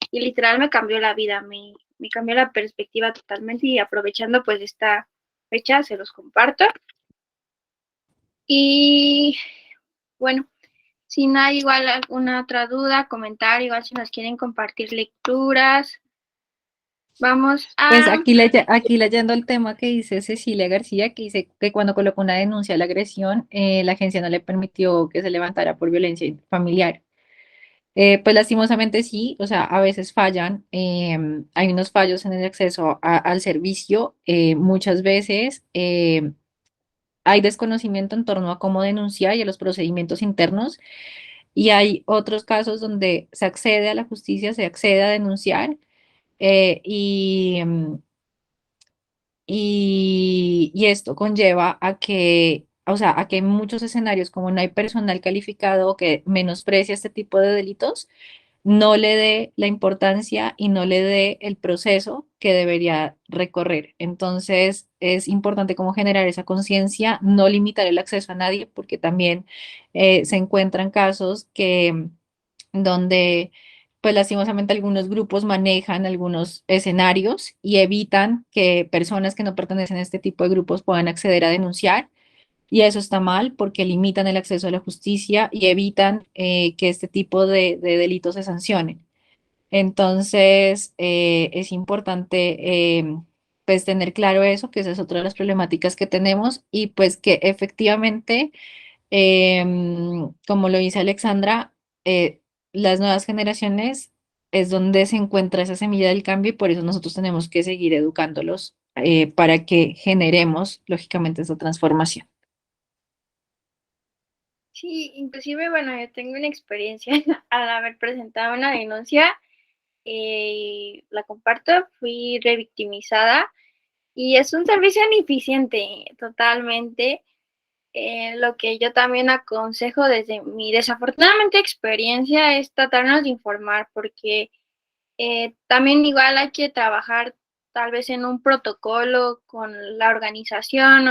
y literal me cambió la vida, me cambió la perspectiva totalmente y aprovechando pues esta fecha se los comparto. Y bueno, si no hay igual alguna otra duda, comentario, igual si nos quieren compartir lecturas, vamos Pues a... aquí leyendo el tema que dice Cecilia García, que dice que cuando colocó una denuncia a la agresión, la agencia no le permitió que se levantara por violencia familiar. Pues lastimosamente sí, o sea, a veces fallan, hay unos fallos en el acceso al servicio, muchas veces hay desconocimiento en torno a cómo denunciar y a los procedimientos internos, y hay otros casos donde se accede a la justicia, se accede a denunciar, y esto conlleva a que, o sea, a que en muchos escenarios, como no hay personal calificado que menosprecia este tipo de delitos, no le dé la importancia y no le dé el proceso que debería recorrer. Entonces, es importante como generar esa conciencia, no limitar el acceso a nadie, porque también se encuentran casos que donde pues lastimosamente algunos grupos manejan algunos escenarios y evitan que personas que no pertenecen a este tipo de grupos puedan acceder a denunciar. Y eso está mal porque limitan el acceso a la justicia y evitan que este tipo de delitos se sancionen. Entonces, es importante pues tener claro eso, que esa es otra de las problemáticas que tenemos y pues que efectivamente como lo dice Alexandra, las nuevas generaciones es donde se encuentra esa semilla del cambio y por eso nosotros tenemos que seguir educándolos para que generemos, lógicamente, esa transformación. Sí, inclusive, bueno, yo tengo una experiencia al haber presentado una denuncia, la comparto, fui revictimizada y es un servicio ineficiente totalmente. Lo que yo también aconsejo desde mi desafortunadamente experiencia es tratarnos de informar porque también igual hay que trabajar tal vez en un protocolo con la organización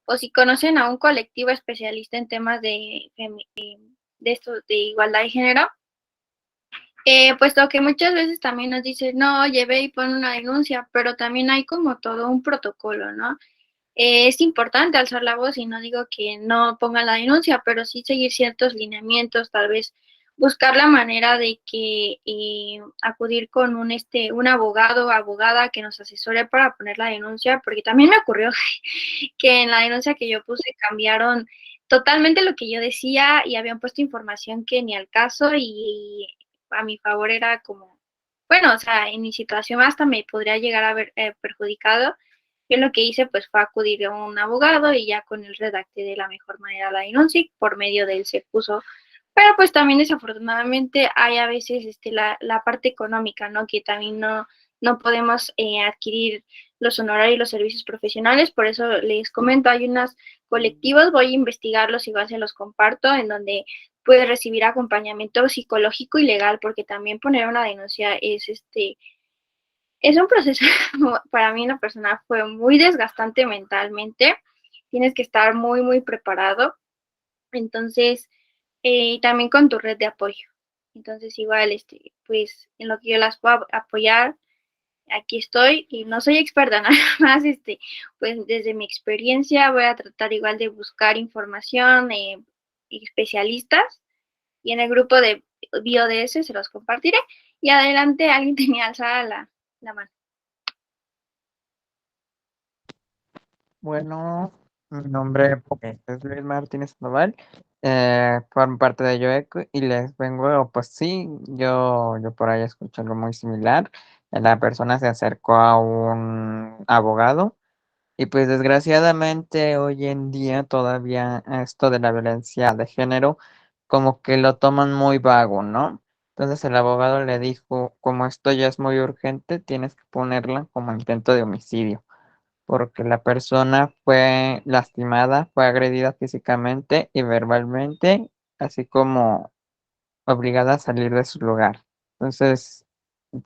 o si conocen a un colectivo especialista en temas de esto de igualdad de género, puesto que muchas veces también nos dicen, no, llevé y pon una denuncia, pero también hay como todo un protocolo, ¿no? Es importante alzar la voz y no digo que no pongan la denuncia, pero sí seguir ciertos lineamientos, tal vez buscar la manera de que acudir con un abogado o abogada que nos asesore para poner la denuncia, porque también me ocurrió que en la denuncia que yo puse cambiaron totalmente lo que yo decía y habían puesto información que ni al caso y a mi favor era como, bueno, o sea, en mi situación hasta me podría llegar a haber perjudicado. Yo lo que hice pues fue acudir a un abogado y ya con él redacté de la mejor manera la denuncia y por medio de él se puso. Pero pues también desafortunadamente hay a veces la parte económica, ¿no? Que también no podemos adquirir los honorarios y los servicios profesionales. Por eso les comento, hay unos colectivos, voy a investigarlos, igual se los comparto, en donde puedes recibir acompañamiento psicológico y legal, porque también poner una denuncia es un proceso, para mí en lo personal fue muy desgastante mentalmente, tienes que estar muy, muy preparado, entonces, también con tu red de apoyo. Entonces, igual, pues, en lo que yo las puedo apoyar, aquí estoy, y no soy experta, nada más, pues, desde mi experiencia voy a tratar igual de buscar información, especialistas, y en el grupo de BioDS se los compartiré, y adelante alguien tenía alzada la mano. Bueno, mi nombre pues, es Luis Martínez Sandoval, formo parte de Yoeco y les vengo, pues sí, yo por ahí escucho algo muy similar. La persona se acercó a un abogado y pues desgraciadamente hoy en día todavía esto de la violencia de género como que lo toman muy vago, ¿no? Entonces el abogado le dijo, como esto ya es muy urgente, tienes que ponerla como intento de homicidio porque la persona fue lastimada, fue agredida físicamente y verbalmente, así como obligada a salir de su lugar. Entonces,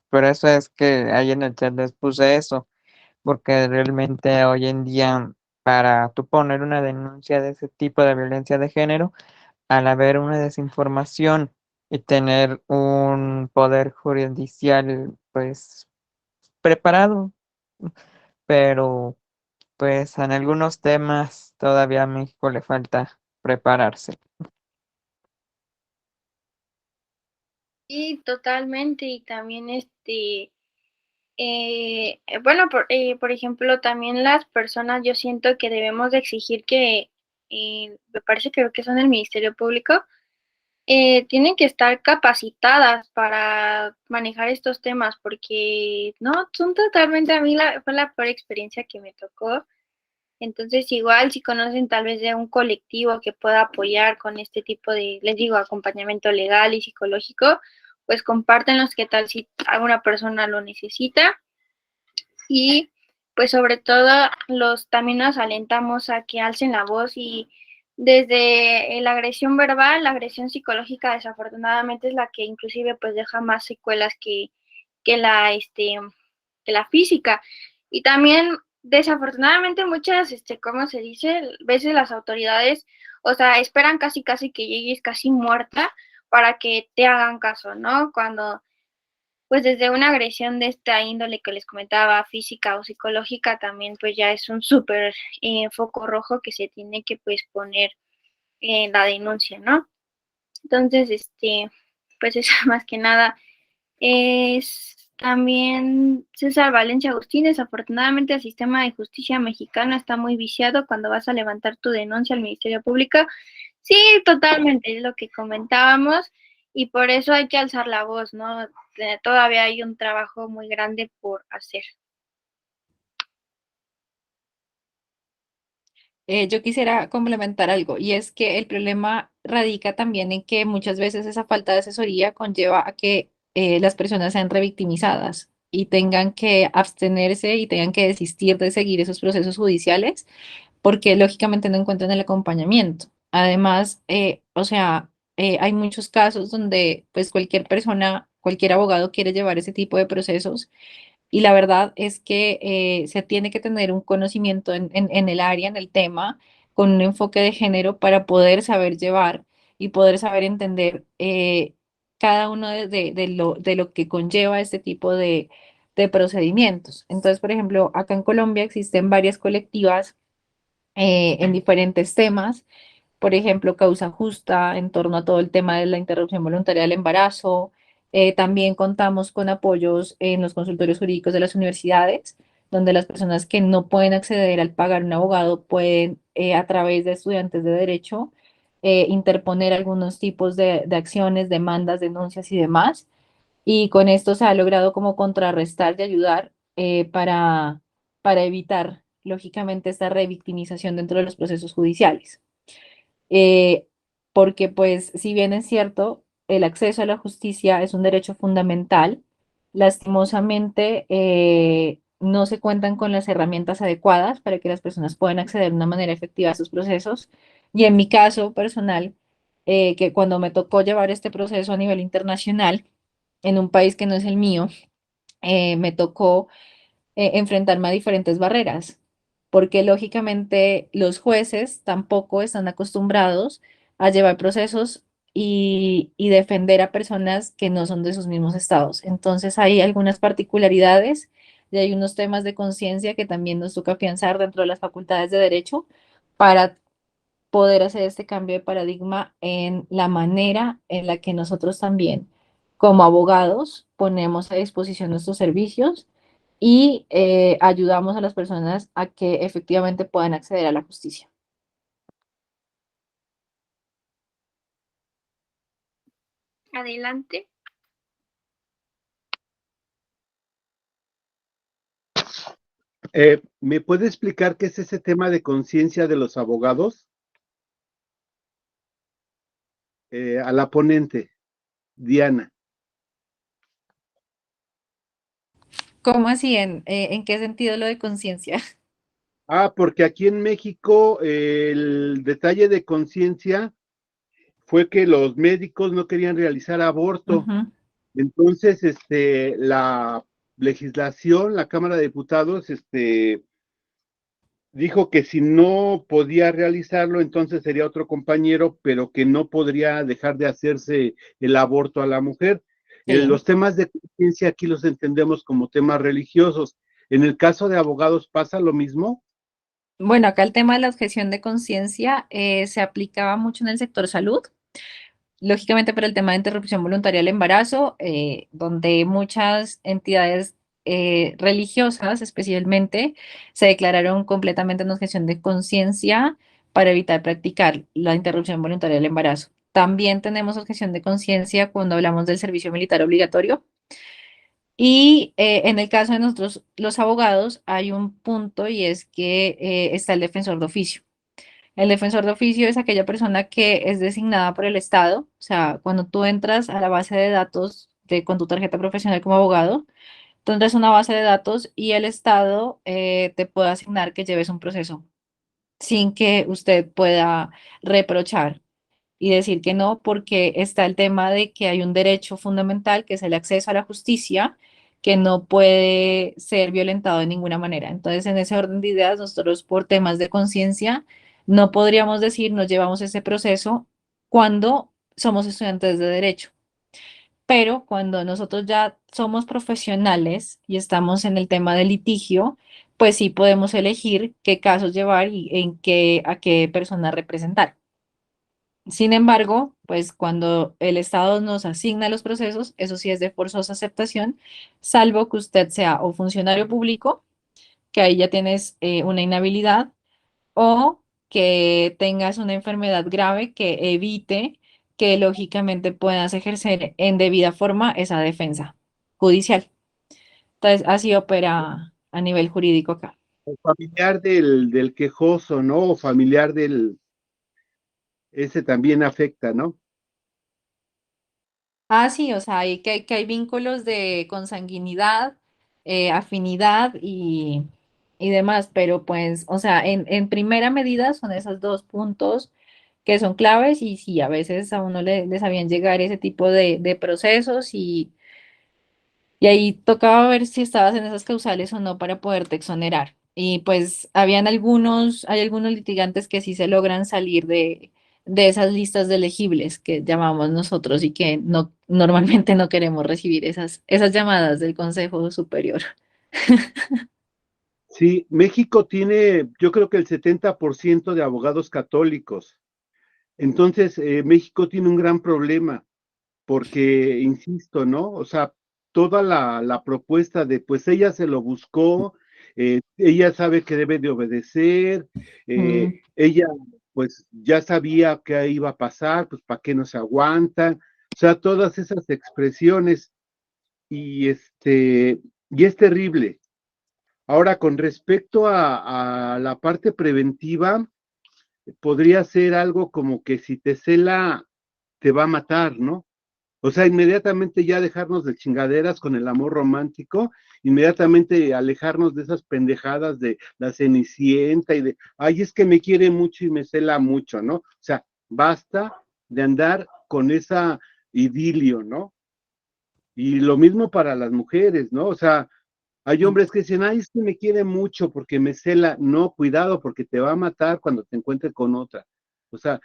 por eso es que ahí en el chat les puse eso, porque realmente hoy en día, para tú poner una denuncia de ese tipo de violencia de género, al haber una desinformación y tener un poder judicial, pues, preparado, pero pues en algunos temas todavía a México le falta prepararse. Sí, totalmente, y también bueno, por ejemplo, también las personas, yo siento que debemos de exigir que, me parece que creo que son el Ministerio Público, tienen que estar capacitadas para manejar estos temas, porque no, son totalmente, a mí fue la peor experiencia que me tocó. Entonces, igual si conocen tal vez de un colectivo que pueda apoyar con este tipo de, les digo, acompañamiento legal y psicológico, pues compártenlos qué tal si alguna persona lo necesita. Y pues sobre todo también nos alentamos a que alcen la voz, y desde la agresión verbal, la agresión psicológica desafortunadamente es la que inclusive pues deja más secuelas que la, que la física. Y también desafortunadamente muchas, ¿cómo se dice? Veces las autoridades, o sea, esperan casi casi que llegues casi muerta para que te hagan caso, ¿no? Cuando pues desde una agresión de esta índole que les comentaba, física o psicológica, también pues ya es un súper foco rojo que se tiene que pues poner en la denuncia, ¿no? Entonces, pues eso más que nada es también César Valencia Agustín. Desafortunadamente el sistema de justicia mexicano está muy viciado cuando vas a levantar tu denuncia al Ministerio Público. Sí, totalmente, es lo que comentábamos, y por eso hay que alzar la voz, ¿no? Todavía hay un trabajo muy grande por hacer. Yo quisiera complementar algo, y es que el problema radica también en que muchas veces esa falta de asesoría conlleva a que las personas sean revictimizadas y tengan que abstenerse y tengan que desistir de seguir esos procesos judiciales porque lógicamente no encuentran el acompañamiento. Además, o sea, hay muchos casos donde pues cualquier persona, cualquier abogado quiere llevar ese tipo de procesos, y la verdad es que se tiene que tener un conocimiento en el área, en el tema, con un enfoque de género para poder saber llevar y poder saber entender cada uno de lo que conlleva este tipo de procedimientos. Entonces, por ejemplo, acá en Colombia existen varias colectivas en diferentes temas, por ejemplo, causa justa en torno a todo el tema de la interrupción voluntaria del embarazo. También contamos con apoyos en los consultorios jurídicos de las universidades, donde las personas que no pueden acceder al pagar un abogado pueden, a través de estudiantes de derecho, interponer algunos tipos de acciones, demandas, denuncias y demás. Y con esto se ha logrado como contrarrestar y ayudar para evitar, lógicamente, esta revictimización dentro de los procesos judiciales. Eh, Porque, pues, si bien es cierto, el acceso a la justicia es un derecho fundamental, lastimosamente, no se cuentan con las herramientas adecuadas para que las personas puedan acceder de una manera efectiva a sus procesos. Y en mi caso personal, que cuando me tocó llevar este proceso a nivel internacional, en un país que no es el mío, me tocó enfrentarme a diferentes barreras, porque lógicamente los jueces tampoco están acostumbrados a llevar procesos y defender a personas que no son de sus mismos estados. Entonces hay algunas particularidades y hay unos temas de conciencia que también nos toca afianzar dentro de las facultades de derecho para poder hacer este cambio de paradigma en la manera en la que nosotros también, como abogados, ponemos a disposición nuestros servicios y ayudamos a las personas a que efectivamente puedan acceder a la justicia. Adelante. ¿Me puede explicar qué es ese tema de conciencia de los abogados? A la ponente, Diana. ¿Cómo así? ¿En qué sentido lo de conciencia? Porque aquí en México el detalle de conciencia fue que los médicos no querían realizar aborto. Ujú. Entonces, la legislación, la Cámara de Diputados, dijo que si no podía realizarlo, entonces sería otro compañero, pero que no podría dejar de hacerse el aborto a la mujer. Sí. Los temas de conciencia aquí los entendemos como temas religiosos. En el caso de abogados pasa lo mismo. Bueno, acá el tema de la objeción de conciencia se aplicaba mucho en el sector salud. Lógicamente, para el tema de interrupción voluntaria del embarazo, donde muchas entidades religiosas especialmente se declararon completamente en objeción de conciencia para evitar practicar la interrupción voluntaria del embarazo. También tenemos objeción de conciencia cuando hablamos del servicio militar obligatorio. Y en el caso de nosotros, los abogados, hay un punto y es que está el defensor de oficio. El defensor de oficio es aquella persona que es designada por el Estado. O sea, cuando tú entras a la base de datos con tu tarjeta profesional como abogado, tú entras a una base de datos y el Estado te puede asignar que lleves un proceso sin que usted pueda reprochar y decir que no, porque está el tema de que hay un derecho fundamental que es el acceso a la justicia que no puede ser violentado de ninguna manera. Entonces, en ese orden de ideas, nosotros por temas de conciencia no podríamos decir nos llevamos ese proceso cuando somos estudiantes de derecho. Pero cuando nosotros ya somos profesionales y estamos en el tema del litigio, pues sí podemos elegir qué casos llevar y a qué persona representar. Sin embargo, pues cuando el Estado nos asigna los procesos, eso sí es de forzosa aceptación, salvo que usted sea o funcionario público, que ahí ya tienes una inhabilidad, o que tengas una enfermedad grave que evite que lógicamente puedas ejercer en debida forma esa defensa judicial. Entonces, así opera a nivel jurídico acá. O familiar del quejoso, ¿no? O familiar ese también afecta, ¿no? Ah, sí, o sea, que hay vínculos de consanguinidad, afinidad y demás, pero pues, o sea, en primera medida son esos dos puntos que son claves y sí, a veces a uno le sabían llegar ese tipo de procesos y ahí tocaba ver si estabas en esas causales o no para poderte exonerar. Y pues hay algunos litigantes que sí se logran salir de esas listas de elegibles que llamamos nosotros y que no, normalmente no queremos recibir esas llamadas del Consejo Superior. Sí, México tiene, yo creo que el 70% de abogados católicos. Entonces, México tiene un gran problema porque, insisto, ¿no? O sea, toda la propuesta de, pues ella se lo buscó, ella sabe que debe de obedecer, Mm. ella pues ya sabía qué iba a pasar, pues para qué no se aguanta, o sea, todas esas expresiones y y es terrible. Ahora, con respecto a la parte preventiva, podría ser algo como que si te cela, te va a matar, ¿no? O sea, inmediatamente ya dejarnos de chingaderas con el amor romántico, inmediatamente alejarnos de esas pendejadas de la Cenicienta y de, ay, es que me quiere mucho y me cela mucho, ¿no? O sea, basta de andar con esa idilio, ¿no? Y lo mismo para las mujeres, ¿no? O sea, hay hombres que dicen, ay, es que me quiere mucho porque me cela. No, cuidado, porque te va a matar cuando te encuentres con otra. O sea,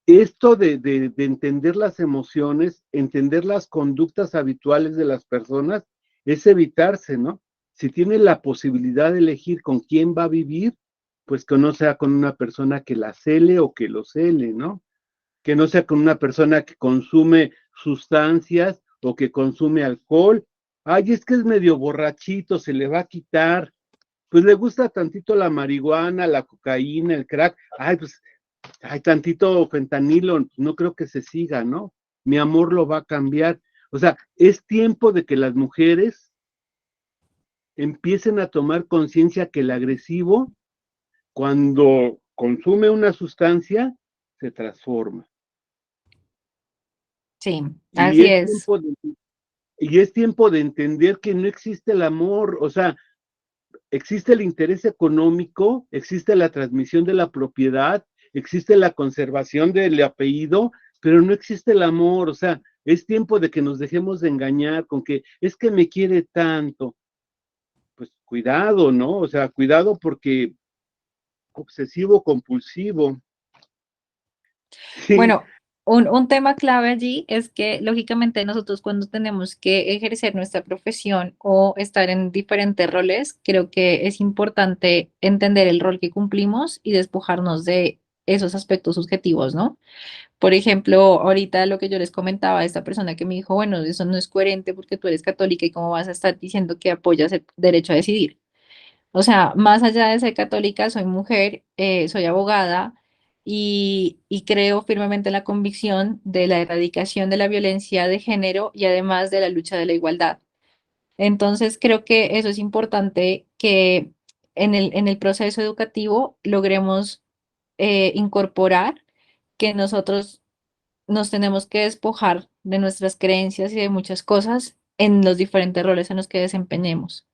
esto de entender las emociones, entender las conductas habituales de las personas, es evitarse, ¿no? Si tiene la posibilidad de elegir con quién va a vivir, pues que no sea con una persona que la cele o que lo cele, ¿no? Que no sea con una persona que consume sustancias o que consume alcohol. Ay, es que es medio borrachito, se le va a quitar. Pues le gusta tantito la marihuana, la cocaína, el crack. Ay, pues hay tantito fentanilo, no creo que se siga, ¿no? Mi amor lo va a cambiar. O sea, es tiempo de que las mujeres empiecen a tomar conciencia que el agresivo, cuando consume una sustancia, se transforma. Sí, Y así es es. tiempo de entender que no existe el amor, o sea, existe el interés económico, existe la transmisión de la propiedad, existe la conservación del apellido, pero no existe el amor, o sea, es tiempo de que nos dejemos de engañar con que es que me quiere tanto. Pues cuidado, ¿no? O sea, cuidado porque obsesivo compulsivo. Sí, Bueno, un tema clave allí es que lógicamente nosotros cuando tenemos que ejercer nuestra profesión o estar en diferentes roles, creo que es importante entender el rol que cumplimos y despojarnos de esos aspectos subjetivos, ¿no? Por ejemplo, ahorita lo que yo les comentaba a esta persona que me dijo, bueno, eso no es coherente porque tú eres católica y cómo vas a estar diciendo que apoyas el derecho a decidir. O sea, más allá de ser católica, soy mujer, soy abogada y creo firmemente en la convicción de la erradicación de la violencia de género y además de la lucha de la igualdad. Entonces, creo que eso es importante que en el proceso educativo logremos incorporar que nosotros nos tenemos que despojar de nuestras creencias y de muchas cosas en los diferentes roles en los que desempeñemos.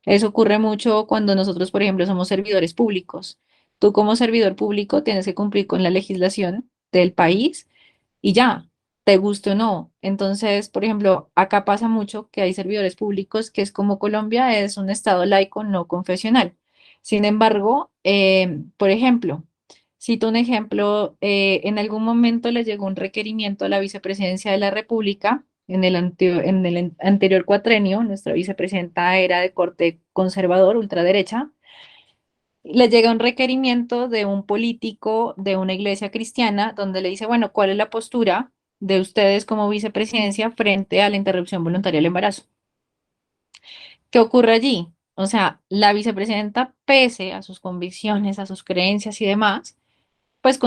Eso ocurre mucho cuando nosotros, por ejemplo, somos servidores públicos. Tú como servidor público tienes que cumplir con la legislación del país y ya, te guste o no. Entonces, por ejemplo, acá pasa mucho que hay servidores públicos que es como Colombia es un estado laico no confesional. Sin embargo, por ejemplo, cito un ejemplo, en algún momento le llegó un requerimiento a la vicepresidencia de la República. En el anterior cuatrenio, nuestra vicepresidenta era de corte conservador, ultraderecha. Le llega un requerimiento de un político de una iglesia cristiana donde le dice, bueno, ¿cuál es la postura de ustedes como vicepresidencia frente a la interrupción voluntaria del embarazo? ¿Qué ocurre allí? O sea, la vicepresidenta, pese a sus convicciones, a sus creencias y demás, pues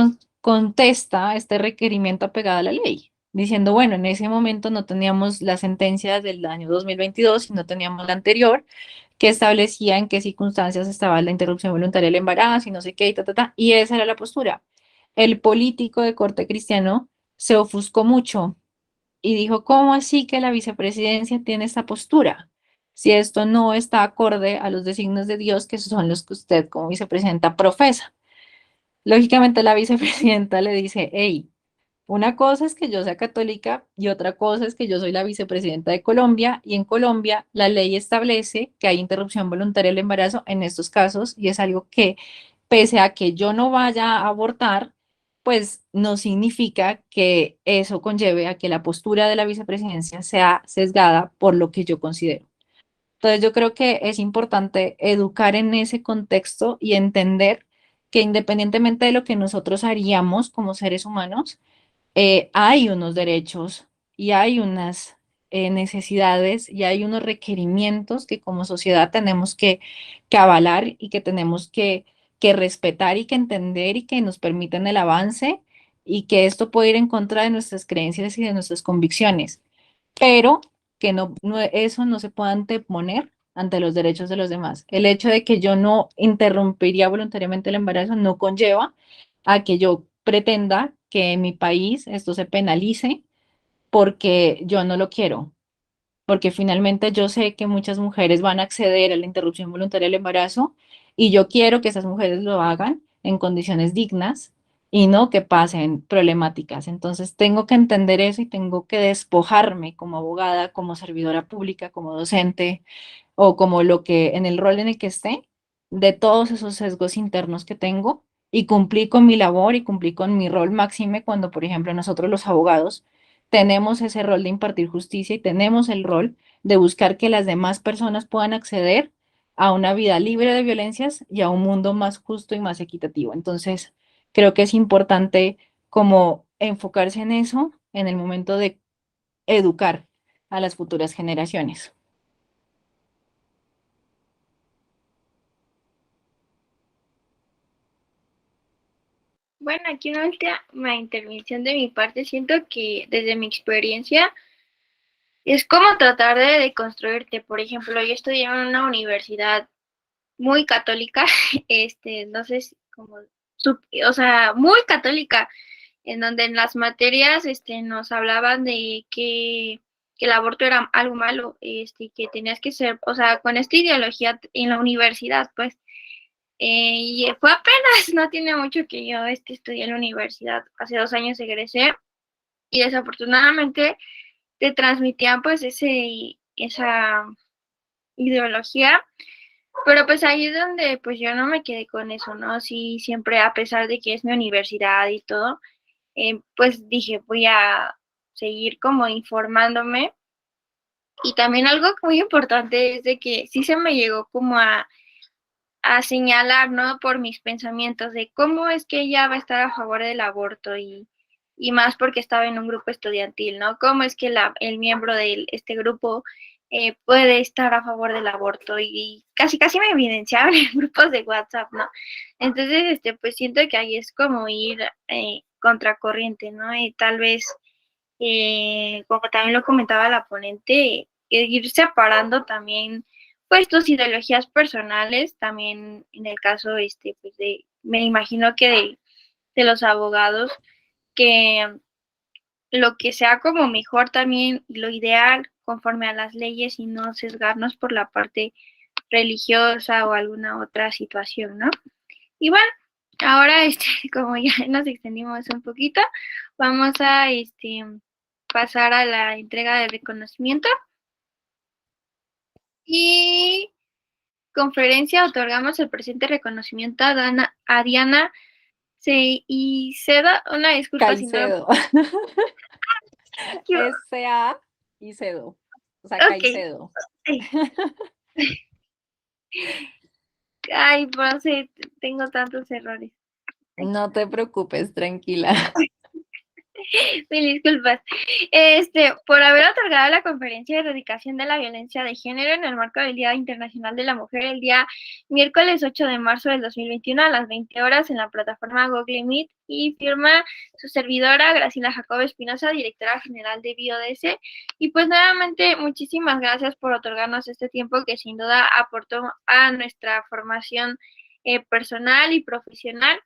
contesta este requerimiento apegado a la ley, diciendo, bueno, en ese momento no teníamos la sentencia del año 2022, sino teníamos la anterior, que establecía en qué circunstancias estaba la interrupción voluntaria del embarazo y no sé qué, y ta, ta, ta, y esa era la postura. El político de corte cristiano se ofuscó mucho y dijo, ¿cómo así que la vicepresidencia tiene esta postura? Si esto no está acorde a los designios de Dios, que son los que usted como vicepresidenta profesa. Lógicamente la vicepresidenta le dice, hey, una cosa es que yo sea católica y otra cosa es que yo soy la vicepresidenta de Colombia y en Colombia la ley establece que hay interrupción voluntaria del embarazo en estos casos y es algo que pese a que yo no vaya a abortar, pues no significa que eso conlleve a que la postura de la vicepresidencia sea sesgada por lo que yo considero. Entonces yo creo que es importante educar en ese contexto y entender que independientemente de lo que nosotros haríamos como seres humanos, hay unos derechos y hay unas necesidades y hay unos requerimientos que como sociedad tenemos que avalar y que tenemos que respetar y que entender y que nos permiten el avance y que esto puede ir en contra de nuestras creencias y de nuestras convicciones, pero que eso no se pueda anteponer ante los derechos de los demás. El hecho de que yo no interrumpiría voluntariamente el embarazo no conlleva a que yo pretenda que en mi país esto se penalice porque yo no lo quiero, porque finalmente yo sé que muchas mujeres van a acceder a la interrupción voluntaria del embarazo y yo quiero que esas mujeres lo hagan en condiciones dignas y no que pasen problemáticas. Entonces tengo que entender eso y tengo que despojarme como abogada, como servidora pública, como docente o como lo que en el rol en el que esté, de todos esos sesgos internos que tengo y cumplí con mi labor y cumplí con mi rol máxime cuando, por ejemplo, nosotros los abogados tenemos ese rol de impartir justicia y tenemos el rol de buscar que las demás personas puedan acceder a una vida libre de violencias y a un mundo más justo y más equitativo. Entonces, creo que es importante como enfocarse en eso en el momento de educar a las futuras generaciones. Bueno, aquí una última intervención de mi parte. Siento que desde mi experiencia es como tratar de deconstruirte. Por ejemplo, yo estudié en una universidad muy católica, no sé si como, o sea, muy católica, en donde en las materias, nos hablaban de que el aborto era algo malo, que tenías que ser, o sea, con esta ideología en la universidad, pues, y fue apenas, no tiene mucho que yo, estudié en la universidad, hace 2 años egresé, y desafortunadamente te transmitían, pues, esa ideología, pero pues ahí es donde pues yo no me quedé con eso, ¿no? Sí, siempre a pesar de que es mi universidad y todo, pues dije, voy a seguir como informándome. Y también algo muy importante es de que sí se me llegó como a señalar, ¿no? Por mis pensamientos de cómo es que ella va a estar a favor del aborto y más porque estaba en un grupo estudiantil, ¿no? ¿Cómo es que el miembro de este grupo puede estar a favor del aborto? Y casi casi me evidenciaban en grupos de WhatsApp, ¿no? Entonces, pues siento que ahí es como ir contracorriente, ¿no? Y tal vez, como también lo comentaba la ponente, ir separando también pues tus ideologías personales, también en el caso pues me imagino que de los abogados, que lo que sea como mejor también, lo ideal conforme a las leyes y no sesgarnos por la parte religiosa o alguna otra situación, ¿no? Y bueno, ahora como ya nos extendimos un poquito, vamos a pasar a la entrega de reconocimiento. Y conferencia otorgamos el presente reconocimiento a Diana Ceicedo. Una disculpa si no lo... Caicedo. S-A y Cedo. O sea, Ok. Caicedo. Ay, pues sí, tengo tantos errores. No te preocupes, tranquila. Mil disculpas. Por haber otorgado la conferencia de erradicación de la violencia de género en el marco del Día Internacional de la Mujer, el día miércoles 8 de marzo del 2021 a las 20 horas en la plataforma Google Meet, y firma su servidora Graciela Jacob Espinosa, directora general de BioDS. Y pues nuevamente muchísimas gracias por otorgarnos este tiempo que sin duda aportó a nuestra formación personal y profesional,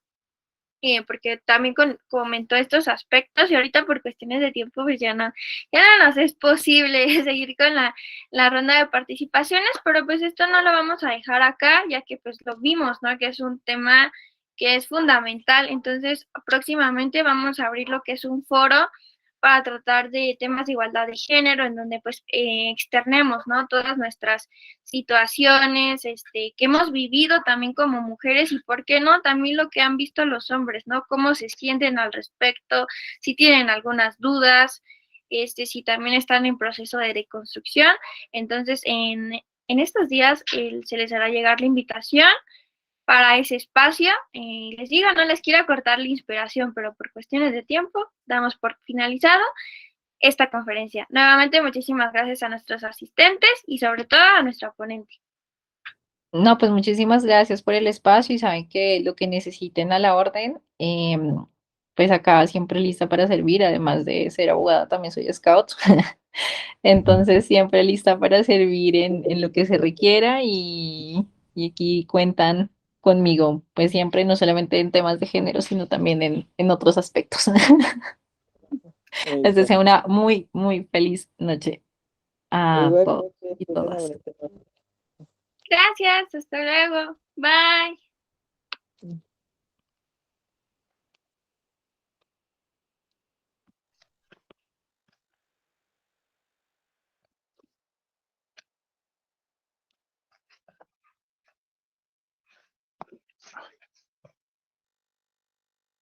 porque también comentó estos aspectos y ahorita por cuestiones de tiempo pues ya no nos es posible seguir con la ronda de participaciones, pero pues esto no lo vamos a dejar acá, ya que pues lo vimos, ¿no? Que es un tema que es fundamental. Entonces próximamente vamos a abrir lo que es un foro para tratar de temas de igualdad de género, en donde pues externemos, ¿no? Todas nuestras situaciones, que hemos vivido también como mujeres y, ¿por qué no? También lo que han visto los hombres, ¿no? Cómo se sienten al respecto, si tienen algunas dudas, si también están en proceso de deconstrucción. Entonces, en estos días se les hará llegar la invitación para ese espacio. Les digo, no les quiero cortar la inspiración, pero por cuestiones de tiempo damos por finalizado esta conferencia. Nuevamente, muchísimas gracias a nuestros asistentes y sobre todo a nuestra ponente. No, pues muchísimas gracias por el espacio y saben que lo que necesiten a la orden, pues acá siempre lista para servir, además de ser abogada, también soy scout. Entonces siempre lista para servir en lo que se requiera y aquí cuentan conmigo, pues siempre no solamente en temas de género, sino también en otros aspectos. Les deseo una muy, muy feliz noche a todos Igualmente, y una todas. bonita noche. Gracias, hasta luego. Bye.